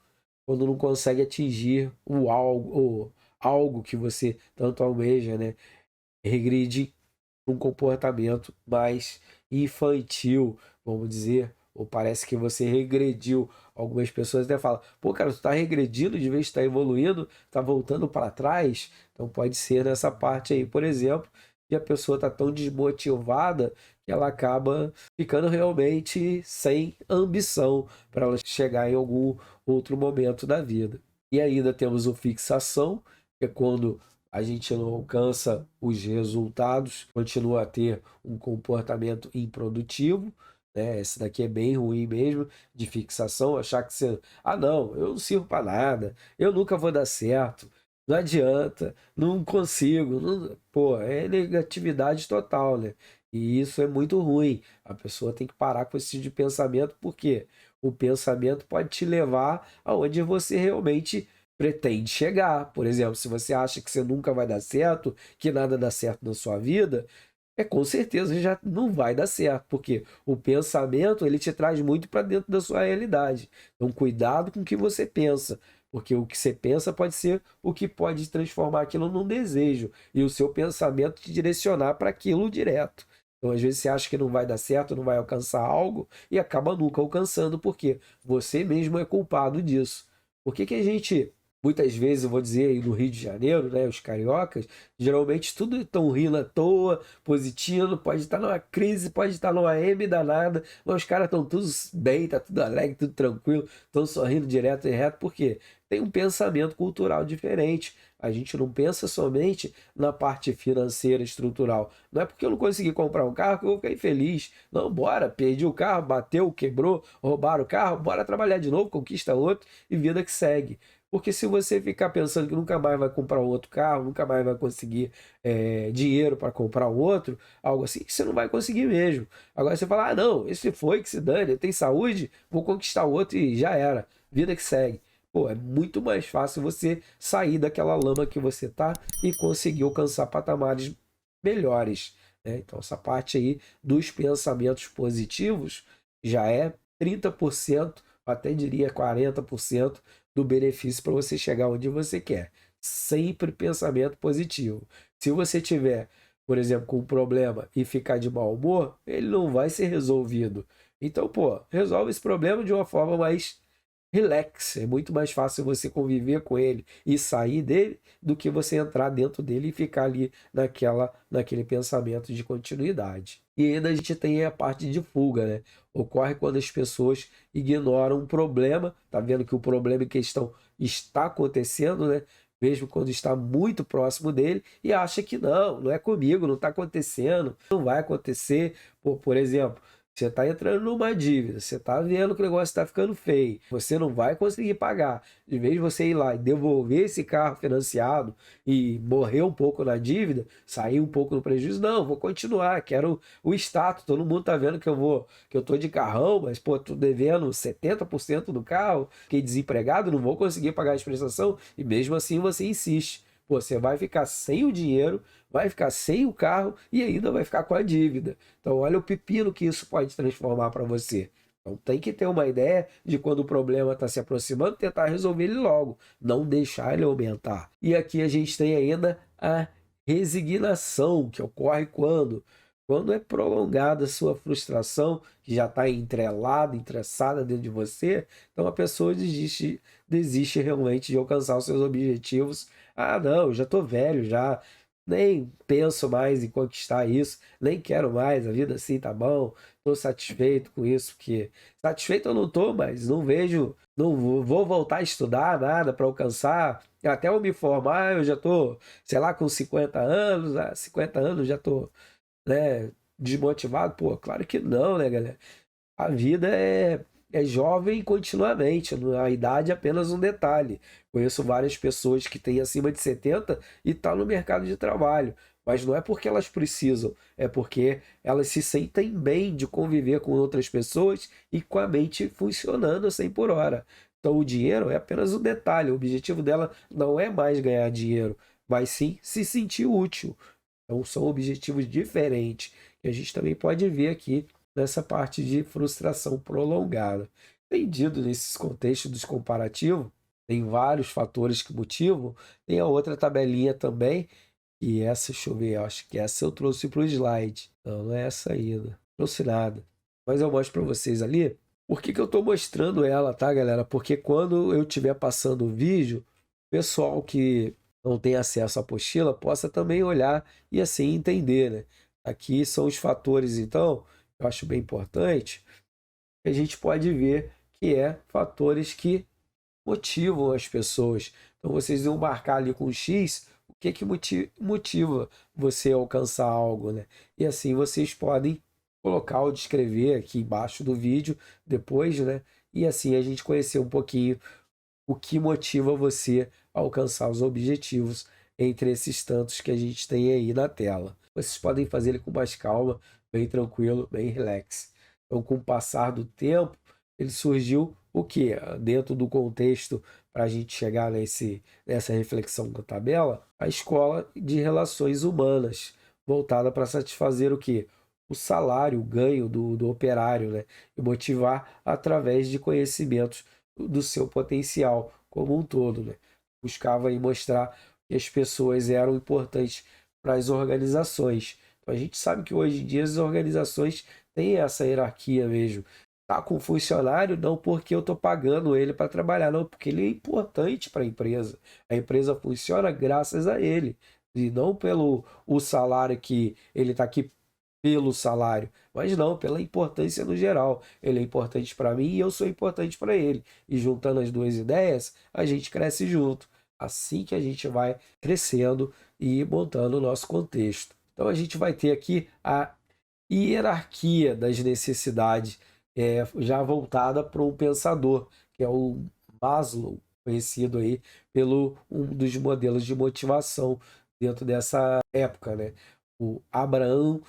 quando não consegue atingir algo que você tanto almeja, né? Regride um comportamento mais infantil, vamos dizer, ou parece que você regrediu. Algumas pessoas até falam, pô, cara, tu tá regredindo de vez de estar evoluindo, tá voltando para trás. Então pode ser nessa parte aí, por exemplo, que a pessoa tá tão desmotivada que ela acaba ficando realmente sem ambição para ela chegar em algum outro momento da vida. E ainda temos o fixação, que é quando a gente não alcança os resultados, continua a ter um comportamento improdutivo, né? Esse daqui é bem ruim mesmo, de fixação, achar que você, ah, não, eu não sirvo para nada, eu nunca vou dar certo, não adianta, não consigo, pô, é negatividade total, né? E isso é muito ruim. A pessoa tem que parar com esse tipo de pensamento, porque o pensamento pode te levar aonde você realmente pretende chegar. Por exemplo, se você acha que você nunca vai dar certo, que nada dá certo na sua vida, com certeza já não vai dar certo, porque o pensamento ele te traz muito para dentro da sua realidade. Então, cuidado com o que você pensa, porque o que você pensa pode ser o que pode transformar aquilo num desejo e o seu pensamento te direcionar para aquilo direto. Então, às vezes você acha que não vai dar certo, não vai alcançar algo e acaba nunca alcançando, porque você mesmo é culpado disso. Por que que a gente muitas vezes, eu vou dizer aí no Rio de Janeiro, né, os cariocas, geralmente tudo estão rindo à toa, positivo, pode estar numa crise, pode estar numa M danada, mas os caras estão todos bem, tá tudo alegre, tudo tranquilo, estão sorrindo direto e reto, porque tem um pensamento cultural diferente. A gente não pensa somente na parte financeira, estrutural. Não é porque eu não consegui comprar um carro que eu vou ficar infeliz. Não, bora, perdi o carro, bateu, quebrou, roubaram o carro, bora trabalhar de novo, conquista outro e vida que segue. Porque se você ficar pensando que nunca mais vai comprar um outro carro, nunca mais vai conseguir dinheiro para comprar um outro, algo assim, você não vai conseguir mesmo. Agora você fala, ah, não, esse foi, que se dane, tem saúde, vou conquistar outro e já era. Vida que segue. Pô, é muito mais fácil você sair daquela lama que você tá e conseguir alcançar patamares melhores, né? Então, essa parte aí dos pensamentos positivos já é 30%, até diria 40% do benefício para você chegar onde você quer. Sempre pensamento positivo. Se você tiver, por exemplo, com um problema e ficar de mau humor, ele não vai ser resolvido. Então, pô, resolve esse problema de uma forma mais relax. É muito mais fácil você conviver com ele e sair dele do que você entrar dentro dele e ficar ali naquele pensamento de continuidade. E ainda a gente tem a parte de fuga, né? Ocorre quando as pessoas ignoram um problema, tá vendo que o problema em questão está acontecendo, né? Mesmo quando está muito próximo dele, e acha que não, não é comigo, não está acontecendo, não vai acontecer. Por exemplo, você está entrando numa dívida, você está vendo que o negócio está ficando feio, você não vai conseguir pagar. De vez de você ir lá e devolver esse carro financiado e morrer um pouco na dívida, sair um pouco no prejuízo, não, vou continuar, quero o status. Todo mundo está vendo que eu tô de carrão, mas pô, tô devendo 70% do carro, fiquei desempregado, não vou conseguir pagar a prestação, e mesmo assim você insiste. Pô, você vai ficar sem o dinheiro, vai ficar sem o carro e ainda vai ficar com a dívida. Então, olha o pepino que isso pode transformar para você. Então, tem que ter uma ideia de quando o problema está se aproximando, tentar resolver ele logo, não deixar ele aumentar. E aqui a gente tem ainda a resignação, que ocorre quando? Quando é prolongada a sua frustração, que já está entrelada, entreçada dentro de você, então a pessoa desiste realmente de alcançar os seus objetivos. Ah, não, eu já estou velho, já nem penso mais em conquistar isso, nem quero mais, a vida assim tá bom, estou satisfeito com isso, porque satisfeito eu não estou, mas não vejo, não vou voltar a estudar nada para alcançar, até eu me formar, eu já estou, sei lá, com 50 anos, 50 anos já estou, né, desmotivado, pô, claro que não, né, galera? A vida é jovem continuamente, a idade é apenas um detalhe. Conheço várias pessoas que têm acima de 70 e estão no mercado de trabalho, mas não é porque elas precisam, é porque elas se sentem bem de conviver com outras pessoas e com a mente funcionando a 100 por hora. Então o dinheiro é apenas um detalhe, o objetivo dela não é mais ganhar dinheiro, mas sim se sentir útil. Então são objetivos diferentes que a gente também pode ver aqui nessa parte de frustração prolongada. Entendido nesses contextos dos comparativos, tem vários fatores que motivam. Tem a outra tabelinha também, e essa, deixa eu ver, acho que essa eu trouxe para o slide. Não, não é essa ainda. Não trouxe nada. Mas eu mostro para vocês ali. Por que que eu estou mostrando ela, tá, galera? Porque quando eu estiver passando o vídeo, o pessoal que não tem acesso à apostila possa também olhar e assim entender, né? Aqui são os fatores, então, eu acho bem importante, que a gente pode ver que é fatores que motivam as pessoas. Então vocês vão marcar ali com X o que que motiva você a alcançar algo, né? E assim vocês podem colocar ou descrever aqui embaixo do vídeo depois, né? E assim a gente conhecer um pouquinho o que motiva você a alcançar os objetivos entre esses tantos que a gente tem aí na tela. Vocês podem fazer ele com mais calma, bem tranquilo, bem relax. Então, com o passar do tempo, ele surgiu o quê? Dentro do contexto, para a gente chegar nessa reflexão da tabela, a escola de relações humanas, voltada para satisfazer o quê? O salário, o ganho do operário, né? E motivar através de conhecimentos do seu potencial como um todo, né? Buscava aí mostrar que as pessoas eram importantes para as organizações. Então, a gente sabe que hoje em dia as organizações têm essa hierarquia mesmo. Tá com funcionário não porque eu estou pagando ele para trabalhar, não, porque ele é importante para a empresa. A empresa funciona graças a ele e não pelo o salário que ele está aqui pelo salário, mas não, pela importância no geral. Ele é importante para mim e eu sou importante para ele. E juntando as duas ideias, a gente cresce junto. Assim que a gente vai crescendo e montando o nosso contexto. Então a gente vai ter aqui a hierarquia das necessidades, já voltada para um pensador, que é o Maslow, conhecido aí pelo um dos modelos de motivação dentro dessa época, né? O Abraham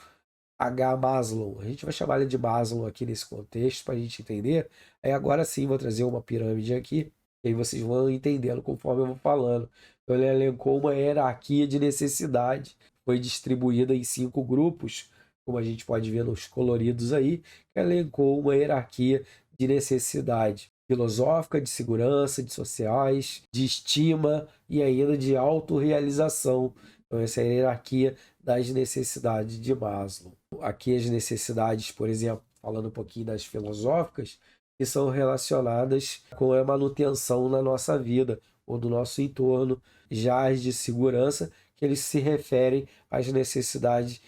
H. Maslow. A gente vai chamar ele de Maslow aqui nesse contexto para a gente entender. Aí agora sim vou trazer uma pirâmide aqui, e aí vocês vão entendendo conforme eu vou falando. Então ele elencou uma hierarquia de necessidade, foi distribuída em 5 grupos, como a gente pode ver nos coloridos aí, que elencou uma hierarquia de necessidade filosófica, de segurança, de sociais, de estima e ainda de autorrealização. Então essa é a hierarquia das necessidades de Maslow. Aqui as necessidades, por exemplo, falando um pouquinho das filosóficas, que são relacionadas com a manutenção na nossa vida ou do nosso entorno, já as de segurança, que eles se referem às necessidades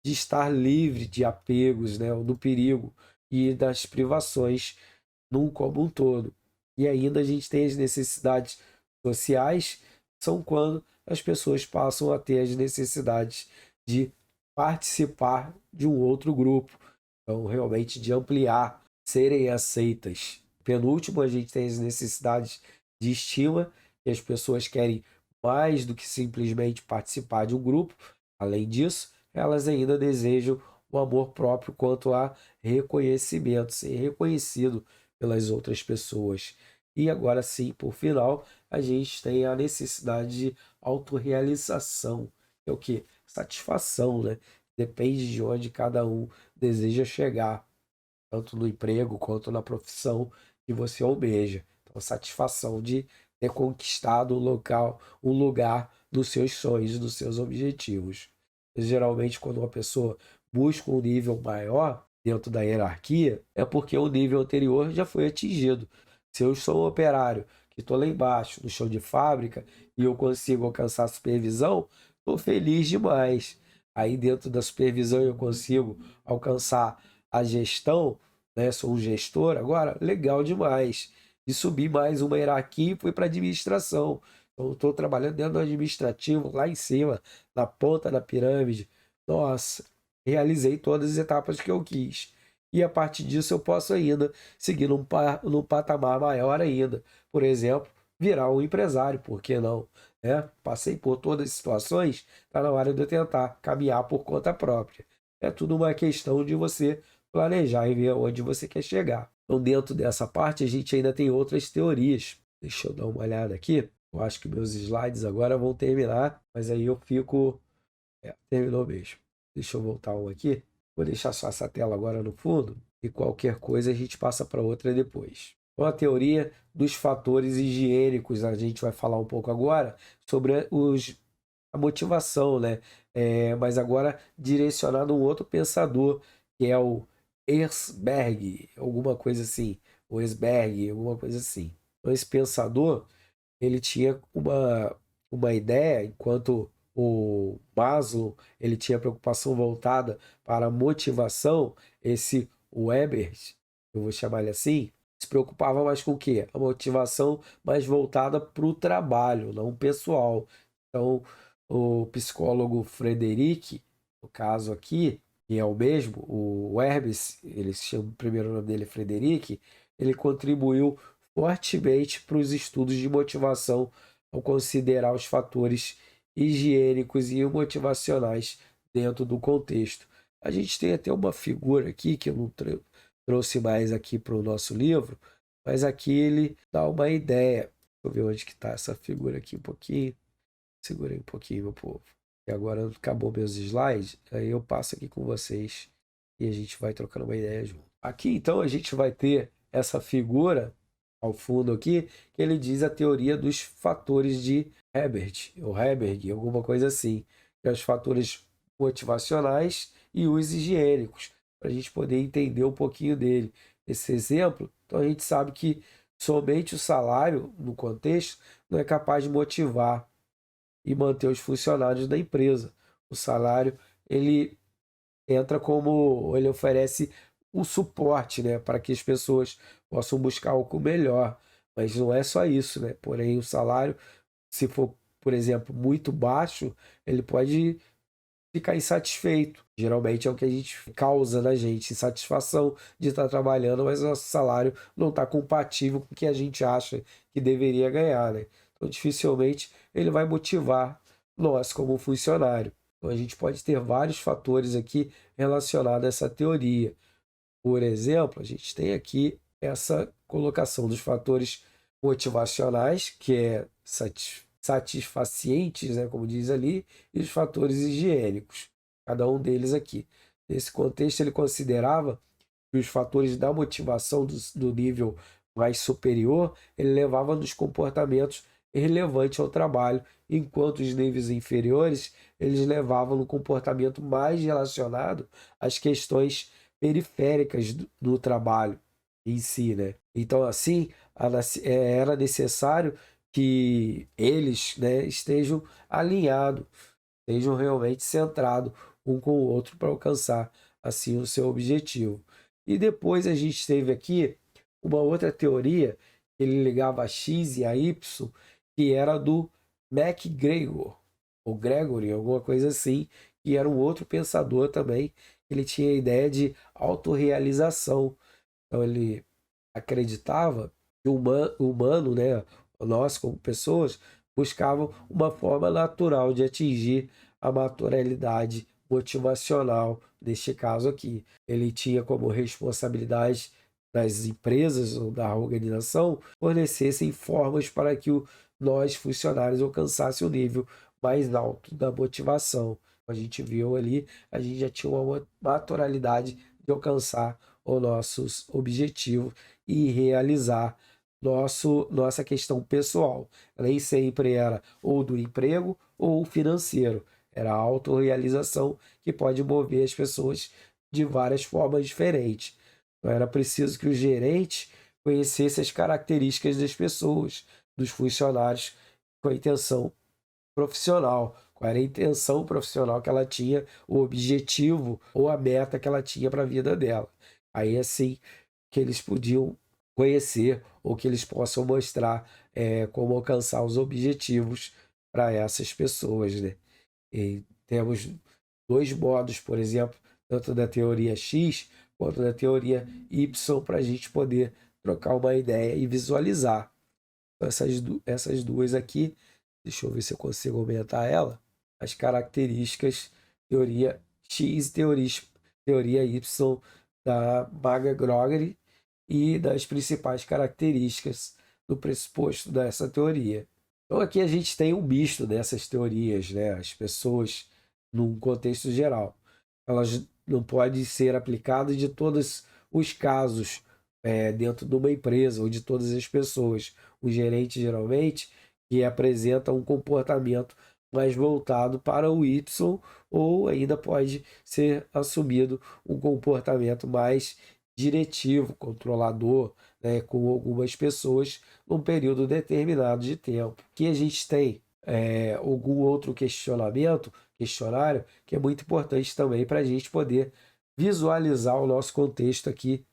de estar livre de apegos, né, do perigo e das privações num como um todo. E ainda a gente tem as necessidades sociais, são quando as pessoas passam a ter as necessidades de participar de um outro grupo, então realmente de ampliar, serem aceitas. Penúltimo, a gente tem as necessidades de estima, que as pessoas querem mais do que simplesmente participar de um grupo. Além disso, elas ainda desejam o amor próprio quanto a reconhecimento, ser reconhecido pelas outras pessoas. E agora sim, por final, a gente tem a necessidade de autorrealização, que é o que? Satisfação, né? Depende de onde cada um deseja chegar, tanto no emprego quanto na profissão que você almeja. Então, a satisfação de ter conquistado um local, um lugar dos seus sonhos, dos seus objetivos. Geralmente, quando uma pessoa busca um nível maior dentro da hierarquia, é porque o nível anterior já foi atingido. Se eu sou um operário que estou lá embaixo, no chão de fábrica, e eu consigo alcançar a supervisão, estou feliz demais. Aí dentro da supervisão eu consigo alcançar a gestão, né? Sou um gestor agora, legal demais. E subi mais uma hierarquia e fui para administração. Então estou trabalhando dentro do administrativo, lá em cima, na ponta da pirâmide. Nossa, realizei todas as etapas que eu quis. E a partir disso eu posso ainda seguir num patamar maior ainda. Por exemplo, virar um empresário, por que não? Né? Passei por todas as situações, está na hora de eu tentar caminhar por conta própria. É tudo uma questão de você planejar e ver onde você quer chegar. Então, dentro dessa parte, a gente ainda tem outras teorias. Deixa eu dar uma olhada aqui. Eu acho que meus slides agora vão terminar, mas aí eu fico. Terminou mesmo. Deixa eu voltar um aqui. Vou deixar só essa tela agora no fundo e qualquer coisa a gente passa para outra depois. Então, a teoria dos fatores higiênicos, a gente vai falar um pouco agora sobre a motivação, né? Mas agora direcionado a um outro pensador, que é o Erzberg, alguma coisa assim. O Erzberg, alguma coisa assim. Então, esse pensador, ele tinha uma ideia, enquanto o Maslow ele tinha preocupação voltada para a motivação, esse Weber, eu vou chamar ele assim, se preocupava mais com o quê? A motivação mais voltada para o trabalho, não pessoal. Então, o psicólogo Frederic, no caso aqui, que é o mesmo, o Herbes, ele se chama, o primeiro nome dele é Frederic, ele contribuiu fortemente para os estudos de motivação ao considerar os fatores higiênicos e motivacionais dentro do contexto. A gente tem até uma figura aqui que eu não trouxe mais aqui para o nosso livro, mas aqui ele dá uma ideia. Deixa eu ver onde que está essa figura aqui um pouquinho. Segurei um pouquinho, meu povo. E agora acabou meus slides, aí eu passo aqui com vocês e a gente vai trocando uma ideia junto. Aqui então a gente vai ter essa figura ao fundo aqui, que ele diz a teoria dos fatores de Hebert, ou Heberg, alguma coisa assim, que é os fatores motivacionais e os higiênicos, para a gente poder entender um pouquinho dele. Esse exemplo, então a gente sabe que somente o salário, no contexto, não é capaz de motivar e manter os funcionários da empresa. O salário, ele entra como, ele oferece um suporte, né, para que as pessoas possam buscar algo melhor. Mas não é só isso, né? Porém, o salário, se for, por exemplo, muito baixo, ele pode ficar insatisfeito. Geralmente é o que a gente causa na gente, insatisfação de estar trabalhando, mas o nosso salário não está compatível com o que a gente acha que deveria ganhar, né? Então, dificilmente ele vai motivar nós como funcionário. Então, a gente pode ter vários fatores aqui relacionados a essa teoria. Por exemplo, a gente tem aqui essa colocação dos fatores motivacionais, que é satisfacientes, né, como diz ali, e os fatores higiênicos, cada um deles aqui. Nesse contexto, ele considerava que os fatores da motivação do nível mais superior, ele levava nos comportamentos relevantes ao trabalho, enquanto os níveis inferiores, eles levavam no comportamento mais relacionado às questões periféricas do trabalho em si, né? Então, assim, era necessário que eles, né, estejam alinhados, estejam realmente centrados um com o outro para alcançar, assim, o seu objetivo. E depois a gente teve aqui uma outra teoria, que ele ligava a X e a Y, que era do MacGregor, ou Gregory, alguma coisa assim, que era um outro pensador também. Ele tinha a ideia de autorrealização. Então ele acreditava que o humano, né, nós como pessoas, buscavam uma forma natural de atingir a materialidade motivacional, neste caso aqui. Ele tinha como responsabilidade das empresas ou da organização fornecessem formas para que nós, funcionários, alcançassem o nível mais alto da motivação. A gente viu ali, a gente já tinha uma naturalidade de alcançar os nossos objetivos e realizar nossa questão pessoal. Nem sempre era ou do emprego ou financeiro. Era a autorrealização que pode mover as pessoas de várias formas diferentes. Então era preciso que o gerente conhecesse as características das pessoas, dos funcionários, com a intenção profissional, qual era a intenção profissional que ela tinha, o objetivo ou a meta que ela tinha para a vida dela. Aí assim que eles podiam conhecer ou que eles possam mostrar como alcançar os objetivos para essas pessoas, né? E temos dois modos, por exemplo, tanto da teoria X quanto da teoria Y, para a gente poder trocar uma ideia e visualizar. Então, essas duas aqui, deixa eu ver se eu consigo aumentar ela, as características, teoria X e teoria Y da Maga Gregory e das principais características do pressuposto dessa teoria. Então aqui a gente tem um misto dessas teorias, né? As pessoas, num contexto geral, elas não podem ser aplicadas de todos os casos dentro de uma empresa ou de todas as pessoas. O gerente, geralmente, que apresenta um comportamento mais voltado para o Y, ou ainda pode ser assumido um comportamento mais diretivo, controlador, né, com algumas pessoas num período determinado de tempo. Que a gente tem algum outro questionário, que é muito importante também para a gente poder visualizar o nosso contexto aqui.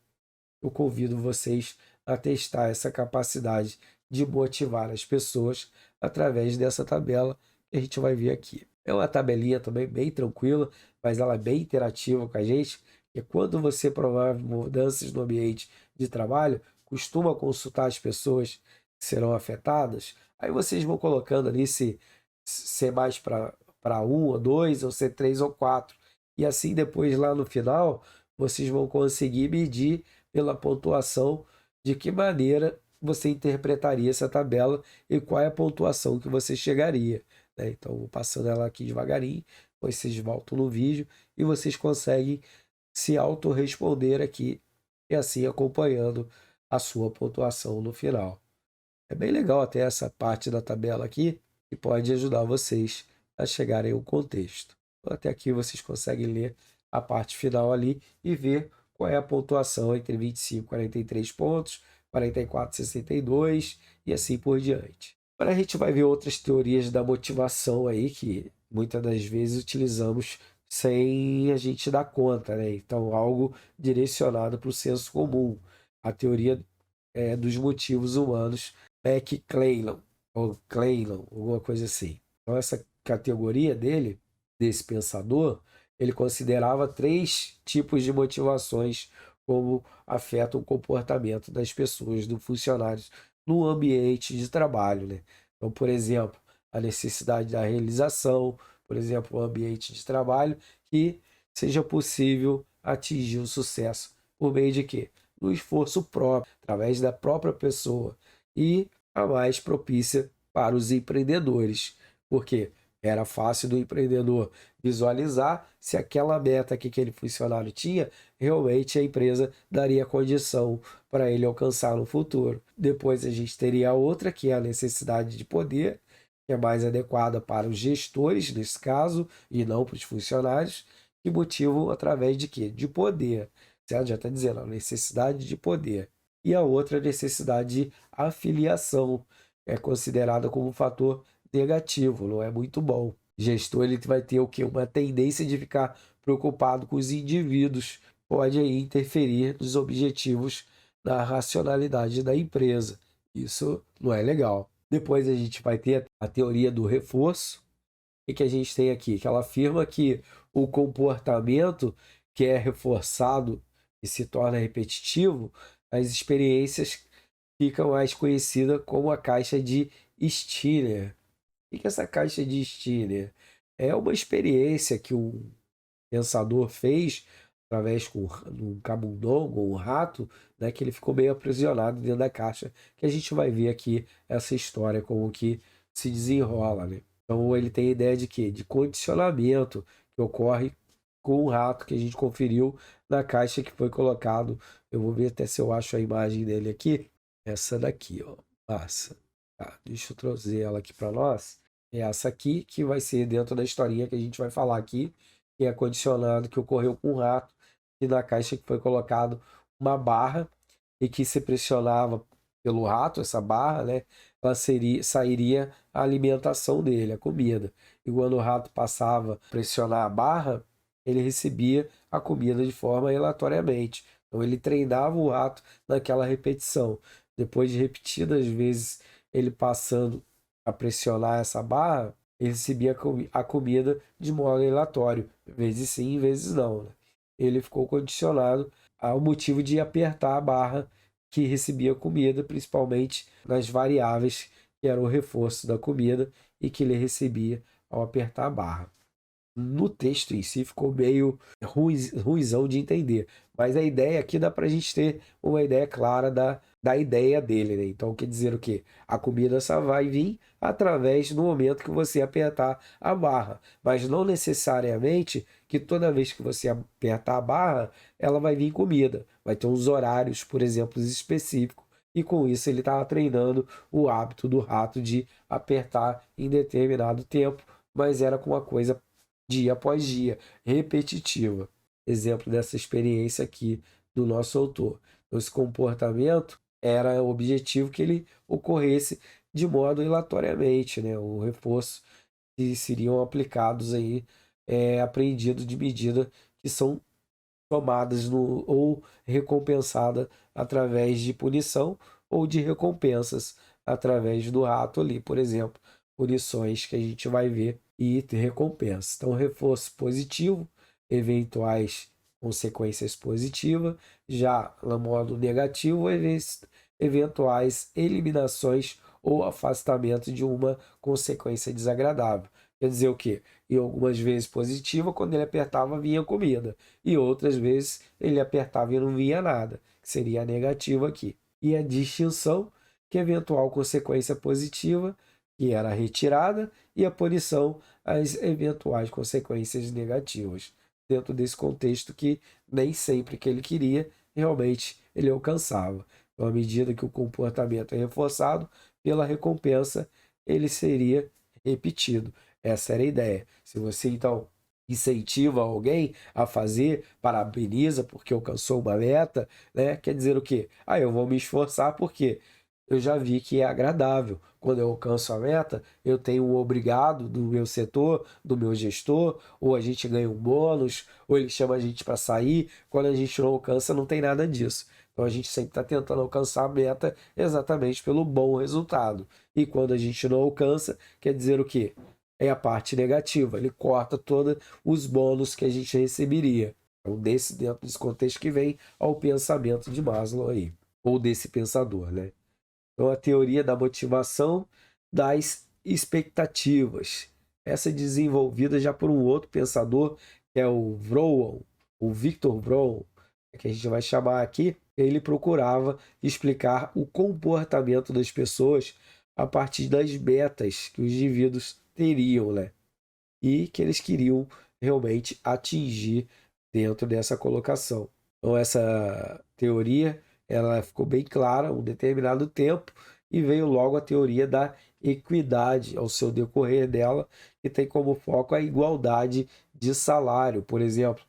Eu convido vocês a testar essa capacidade de motivar as pessoas através dessa tabela que a gente vai ver aqui. É uma tabelinha também bem tranquila, mas ela é bem interativa com a gente, que quando você promove mudanças no ambiente de trabalho, costuma consultar as pessoas que serão afetadas, aí vocês vão colocando ali se é mais para um ou dois, ou se é três ou quatro. E assim depois lá no final, vocês vão conseguir medir pela pontuação de que maneira você interpretaria essa tabela e qual é a pontuação que você chegaria, né? Então, vou passando ela aqui devagarinho, depois vocês voltam no vídeo e vocês conseguem se autorresponder aqui e assim acompanhando a sua pontuação no final. É bem legal até essa parte da tabela aqui que pode ajudar vocês a chegarem ao contexto. Então, até aqui vocês conseguem ler a parte final ali e ver qual é a pontuação entre 25 e 43 pontos, 44 e 62 e assim por diante. Agora a gente vai ver outras teorias da motivação aí que muitas das vezes utilizamos sem a gente dar conta, né? Então, algo direcionado para o senso comum. A teoria dos motivos humanos, McClellan, ou Cleland, alguma coisa assim. Então, essa categoria dele, desse pensador, ele considerava três tipos de motivações como afetam o comportamento das pessoas, dos funcionários, no ambiente de trabalho, né? Então, por exemplo, a necessidade da realização, por exemplo, um ambiente de trabalho que seja possível atingir o sucesso por meio de quê? Do esforço próprio, através da própria pessoa, e a mais propícia para os empreendedores, porque era fácil do empreendedor visualizar se aquela meta que aquele funcionário tinha, realmente a empresa daria condição para ele alcançar no futuro. Depois a gente teria a outra, que é a necessidade de poder, que é mais adequada para os gestores, nesse caso, e não para os funcionários, que motivam através de quê? De poder. Certo? Já está dizendo, a necessidade de poder. E a outra, a necessidade de afiliação, é considerada como um fator negativo, não é muito bom. O gestor ele vai ter o quê? Uma tendência de ficar preocupado com os indivíduos, pode aí interferir nos objetivos da racionalidade da empresa. Isso não é legal. Depois a gente vai ter a teoria do reforço. O que a gente tem aqui? Que ela afirma que o comportamento que é reforçado e se torna repetitivo, as experiências ficam mais conhecidas como a caixa de Skinner. O que é essa caixa de Skinner? É uma experiência que um pensador fez através de um camundongo ou um rato, né, que ele ficou meio aprisionado dentro da caixa, que a gente vai ver aqui essa história como que se desenrola, né? Então ele tem a ideia de quê? De condicionamento que ocorre com o rato que a gente conferiu na caixa que foi colocado. Eu vou ver até se eu acho a imagem dele aqui. Essa daqui, ó. Passa. Tá, deixa eu trazer ela aqui para nós. É essa aqui que vai ser dentro da historinha que a gente vai falar aqui, que é condicionado que ocorreu com o rato, e na caixa que foi colocado uma barra e que se pressionava pelo rato, essa barra, né, ela sairia a alimentação dele, a comida. e quando o rato passava a pressionar a barra, ele recebia a comida de forma aleatoriamente. Então ele treinava o rato naquela repetição. Depois de repetidas vezes ele passando a pressionar essa barra, ele recebia a comida de modo aleatório, vezes sim, vezes não, né? Ele ficou condicionado ao motivo de apertar a barra que recebia comida, principalmente nas variáveis que era o reforço da comida e que ele recebia ao apertar a barra. No texto em si ficou meio ruizão de entender, mas a ideia aqui dá para a gente ter uma ideia clara da ideia dele, né? Então quer dizer o quê? A comida só vai vir através do momento que você apertar a barra, mas não necessariamente que toda vez que você apertar a barra, ela vai vir comida. Vai ter uns horários, por exemplo, específicos, e com isso ele estava treinando o hábito do rato de apertar em determinado tempo, mas era com uma coisa dia após dia, repetitiva. Exemplo dessa experiência aqui do nosso autor. Então, esse comportamento era o objetivo que ele ocorresse de modo aleatoriamente, né? O reforço que seriam aplicados aí, apreendidos de medida que são tomadas no, ou recompensada através de punição ou de recompensas através do rato ali, por exemplo, punições que a gente vai ver e ter recompensa. Então, reforço positivo, eventuais consequências positivas, já no modo negativo, eventuais eliminações ou afastamento de uma consequência desagradável. Quer dizer o quê? E algumas vezes positiva, quando ele apertava, vinha comida. E outras vezes ele apertava e não vinha nada, que seria a negativa aqui. E a distinção, que é eventual consequência positiva, que era a retirada, e a punição, as eventuais consequências negativas. Dentro desse contexto que nem sempre que ele queria, realmente ele alcançava. Então, à medida que o comportamento é reforçado pela recompensa, ele seria repetido. Essa era a ideia. Se você, então, incentiva alguém a fazer, parabeniza porque alcançou uma meta, né? Quer dizer o quê? Ah, eu vou me esforçar porque eu já vi que é agradável. Quando eu alcanço a meta, eu tenho um obrigado do meu setor, do meu gestor, ou a gente ganha um bônus, ou ele chama a gente para sair. Quando a gente não alcança, não tem nada disso. Então a gente sempre está tentando alcançar a meta exatamente pelo bom resultado. E quando a gente não alcança, quer dizer o quê? É a parte negativa. Ele corta todos os bônus que a gente receberia. Então, dentro desse contexto que vem ao pensamento de Maslow aí, ou desse pensador, né? Então, a teoria da motivação das expectativas. Essa é desenvolvida já por um outro pensador, que é o Vroom, o Victor Vroom, que a gente vai chamar aqui. Ele procurava explicar o comportamento das pessoas a partir das metas que os indivíduos teriam, né? E que eles queriam realmente atingir dentro dessa colocação. Então, essa teoria ela ficou bem clara um determinado tempo e veio logo a teoria da equidade ao seu decorrer dela, que tem como foco a igualdade de salário. Por exemplo,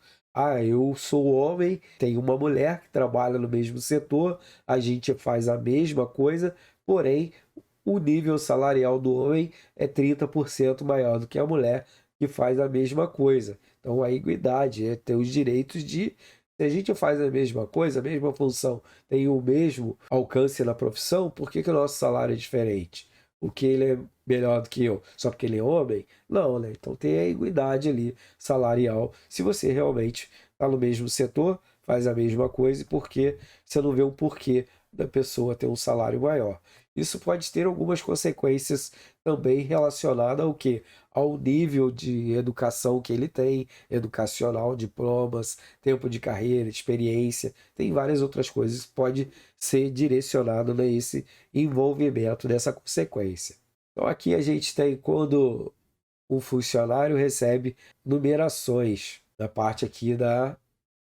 eu sou homem, tenho uma mulher que trabalha no mesmo setor, a gente faz a mesma coisa, porém o nível salarial do homem é 30% maior do que a mulher que faz a mesma coisa. Então, a igualdade é ter os direitos de. Se a gente faz a mesma coisa, a mesma função, tem o mesmo alcance na profissão, por que que o nosso salário é diferente? Porque ele é melhor do que eu, só porque ele é homem? Não, né? Então tem a igualdade ali salarial. Se você realmente está no mesmo setor, faz a mesma coisa, e porque você não vê um porquê da pessoa ter um salário maior. Isso pode ter algumas consequências também relacionadas ao quê? Ao nível de educação que ele tem, educacional, diplomas, tempo de carreira, experiência, tem várias outras coisas que pode ser direcionado nesse envolvimento dessa consequência. Então aqui a gente tem quando um funcionário recebe numerações, na parte aqui da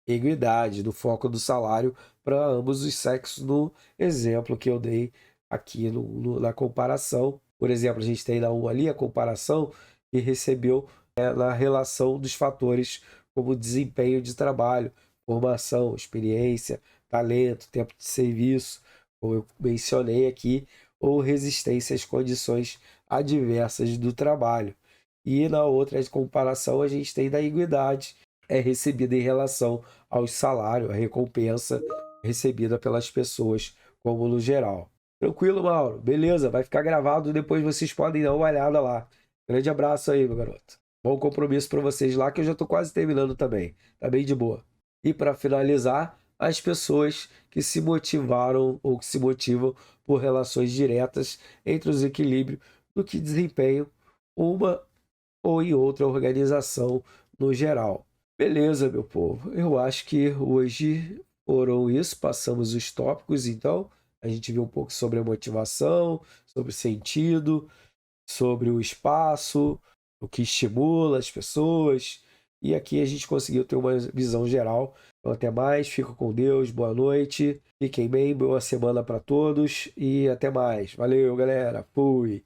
equidade, do foco do salário para ambos os sexos no exemplo que eu dei aqui na comparação. Por exemplo, a gente tem na 1 ali a comparação que recebeu na relação dos fatores como desempenho de trabalho, formação, experiência, talento, tempo de serviço, como eu mencionei aqui, ou resistência às condições adversas do trabalho. E na outra comparação, a gente tem da igualdade, é recebida em relação ao salário, a recompensa recebida pelas pessoas, como no geral. Tranquilo, Mauro? Beleza, vai ficar gravado, depois vocês podem dar uma olhada lá. Grande abraço aí, meu garoto. Bom compromisso para vocês lá, que eu já estou quase terminando também. Tá bem de boa. E para finalizar, as pessoas que se motivaram ou que se motivam por relações diretas entre os equilíbrios do que desempenham uma ou em outra organização no geral. Beleza, meu povo. Eu acho que hoje foram isso. Passamos os tópicos, então. A gente viu um pouco sobre a motivação, sobre o sentido, sobre o espaço, o que estimula as pessoas. E aqui a gente conseguiu ter uma visão geral. Então, até mais, fica com Deus, boa noite, fiquem bem, boa semana para todos e até mais. Valeu, galera. Fui.